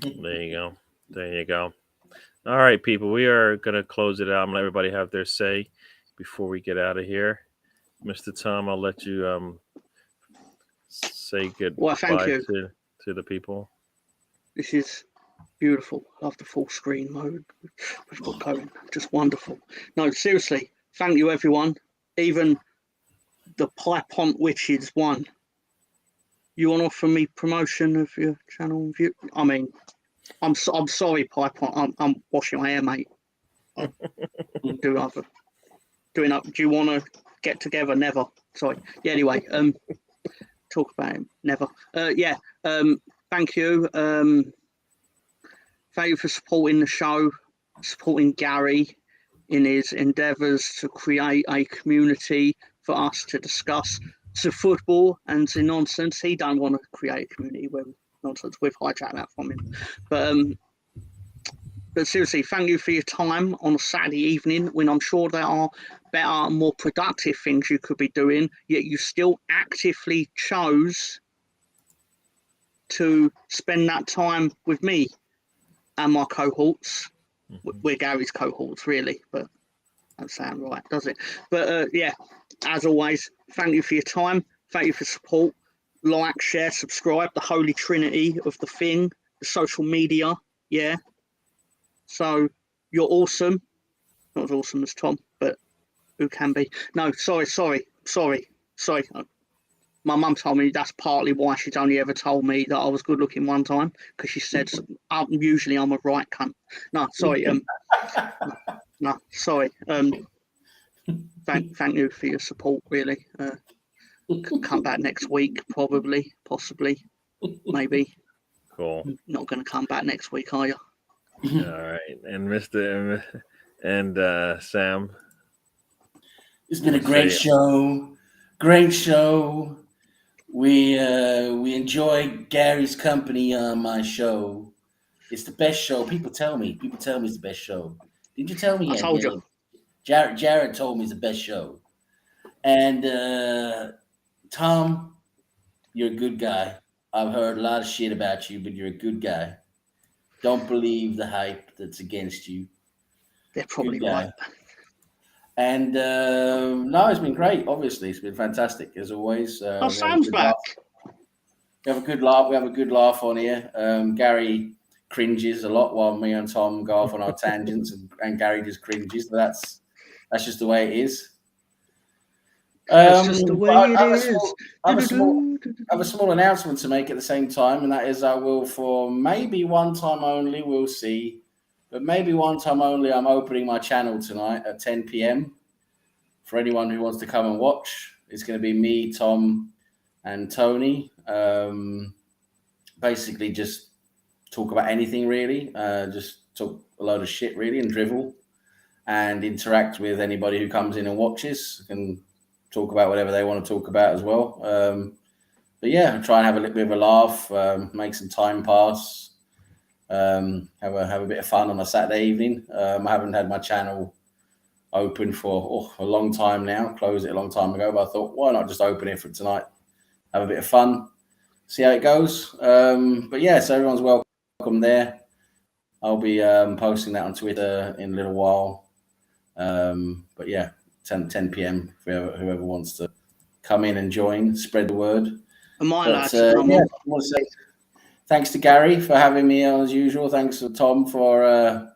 There you go. There you go. All right, people. We are going to close it out. I'm going to let everybody have their say before we get out of here. Mr. Tom, I'll let you say goodbye to the people. This is beautiful. Love the full screen mode we've got going. Just wonderful. No, seriously. Thank you, everyone. Even the Piepont Witches won. You want to offer me promotion of your channel view? I mean, I'm sorry, Piepont. I'm washing my hair, mate. Do you want to get together? Never. Sorry. Yeah. Anyway, talk about him. Never. Yeah. Thank you. Thank you for supporting the show, supporting Gary in his endeavours to create a community for us to discuss the football and the nonsense. He don't want to create a community with nonsense. We've hijacked that from him. But seriously, thank you for your time on a Saturday evening when I'm sure there are better, more productive things you could be doing, yet you still actively chose to spend that time with me and my cohorts. We're Gary's cohorts, really, but that sound right, does it? But yeah, as always, thank you for your time. Thank you for support. Like, share, subscribe, the holy trinity of the thing, the social media, yeah. So you're awesome. Not as awesome as Tom, but who can be? No, sorry. My mum told me that's partly why she's only ever told me that I was good looking one time, because she said usually I'm a right cunt. No, sorry. No, sorry. Thank you for your support. Really. Come back next week, probably, possibly, maybe. Cool. Not going to come back next week, are you? All right, and Mr. and Sam. It's been a great show. Great show. We enjoy Gary's company on my show. It's the best show. People tell me it's the best show. Did you tell me yet? I told you. Jared told me it's the best show. And Tom, you're a good guy. I've heard a lot of shit about you, but you're a good guy. Don't believe the hype that's against you. They're probably right. And no, it's been great. Obviously, it's been fantastic as always. Sam's back. We have a good laugh. We have a good laugh on here. Gary cringes a lot while me and Tom go off on our tangents, and Gary just cringes. But that's just the way it is. That's just the way it is. I have a small announcement to make at the same time, and that is I will, for maybe one time only, we'll see, but maybe one time only, I'm opening my channel tonight at 10 p.m. for anyone who wants to come and watch. It's going to be me, Tom, and Tony. Basically, just talk about anything really. Just talk a load of shit really and drivel, and interact with anybody who comes in and watches. And talk about whatever they want to talk about as well. But yeah, try and have a little bit of a laugh, make some time pass, have a bit of fun on a Saturday evening. I haven't had my channel open for a long time now. Closed it a long time ago, but I thought, why not just open it for tonight? Have a bit of fun, see how it goes. But yeah, so everyone's welcome there. I'll be posting that on Twitter in a little while. But yeah, 10 p.m. for whoever wants to come in and join, spread the word. Am I allowed to come I on? want to say thanks to Gary for having me on as usual. Thanks to Tom for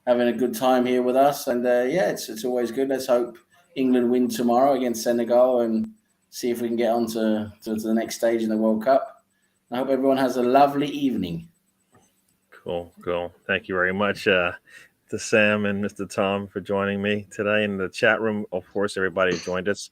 having a good time here with us. And yeah, it's always good. Let's hope England win tomorrow against Senegal and see if we can get on to the next stage in the World Cup. I hope everyone has a lovely evening. Cool. Thank you very much to Sam and Mr. Tom for joining me today in the chat room. Of course, everybody joined us.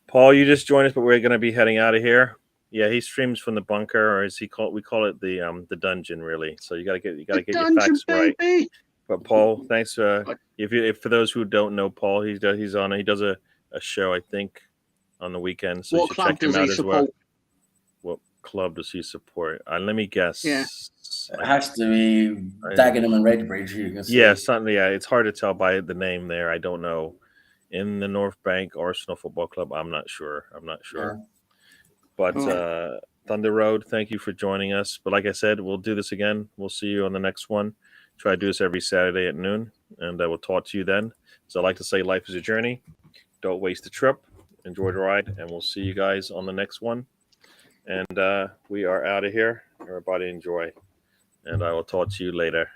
Paul, you just joined us, but we're going to be heading out of here. Yeah, he streams from the bunker, or we call it the dungeon, really. So you got to get your Dungeon, facts right. baby. But Paul, thanks. If for those who don't know Paul, he does a show, I think, on the weekend. So What you should club check him does out he as well. support? What club does he support? Let me guess. Yeah. It has to be Dagenham and Redbridge. You can see. Yeah, something. Yeah, it's hard to tell by the name there. I don't know. In the North Bank Arsenal Football Club, I'm not sure. Yeah. But Thunder Road, thank you for joining us. But like I said, we'll do this again. We'll see you on the next one. Try to do this every Saturday at noon, and I will talk to you then. So I like to say, life is a journey. Don't waste the trip. Enjoy the ride, and we'll see you guys on the next one. And we are out of here. Everybody enjoy. And I will talk to you later.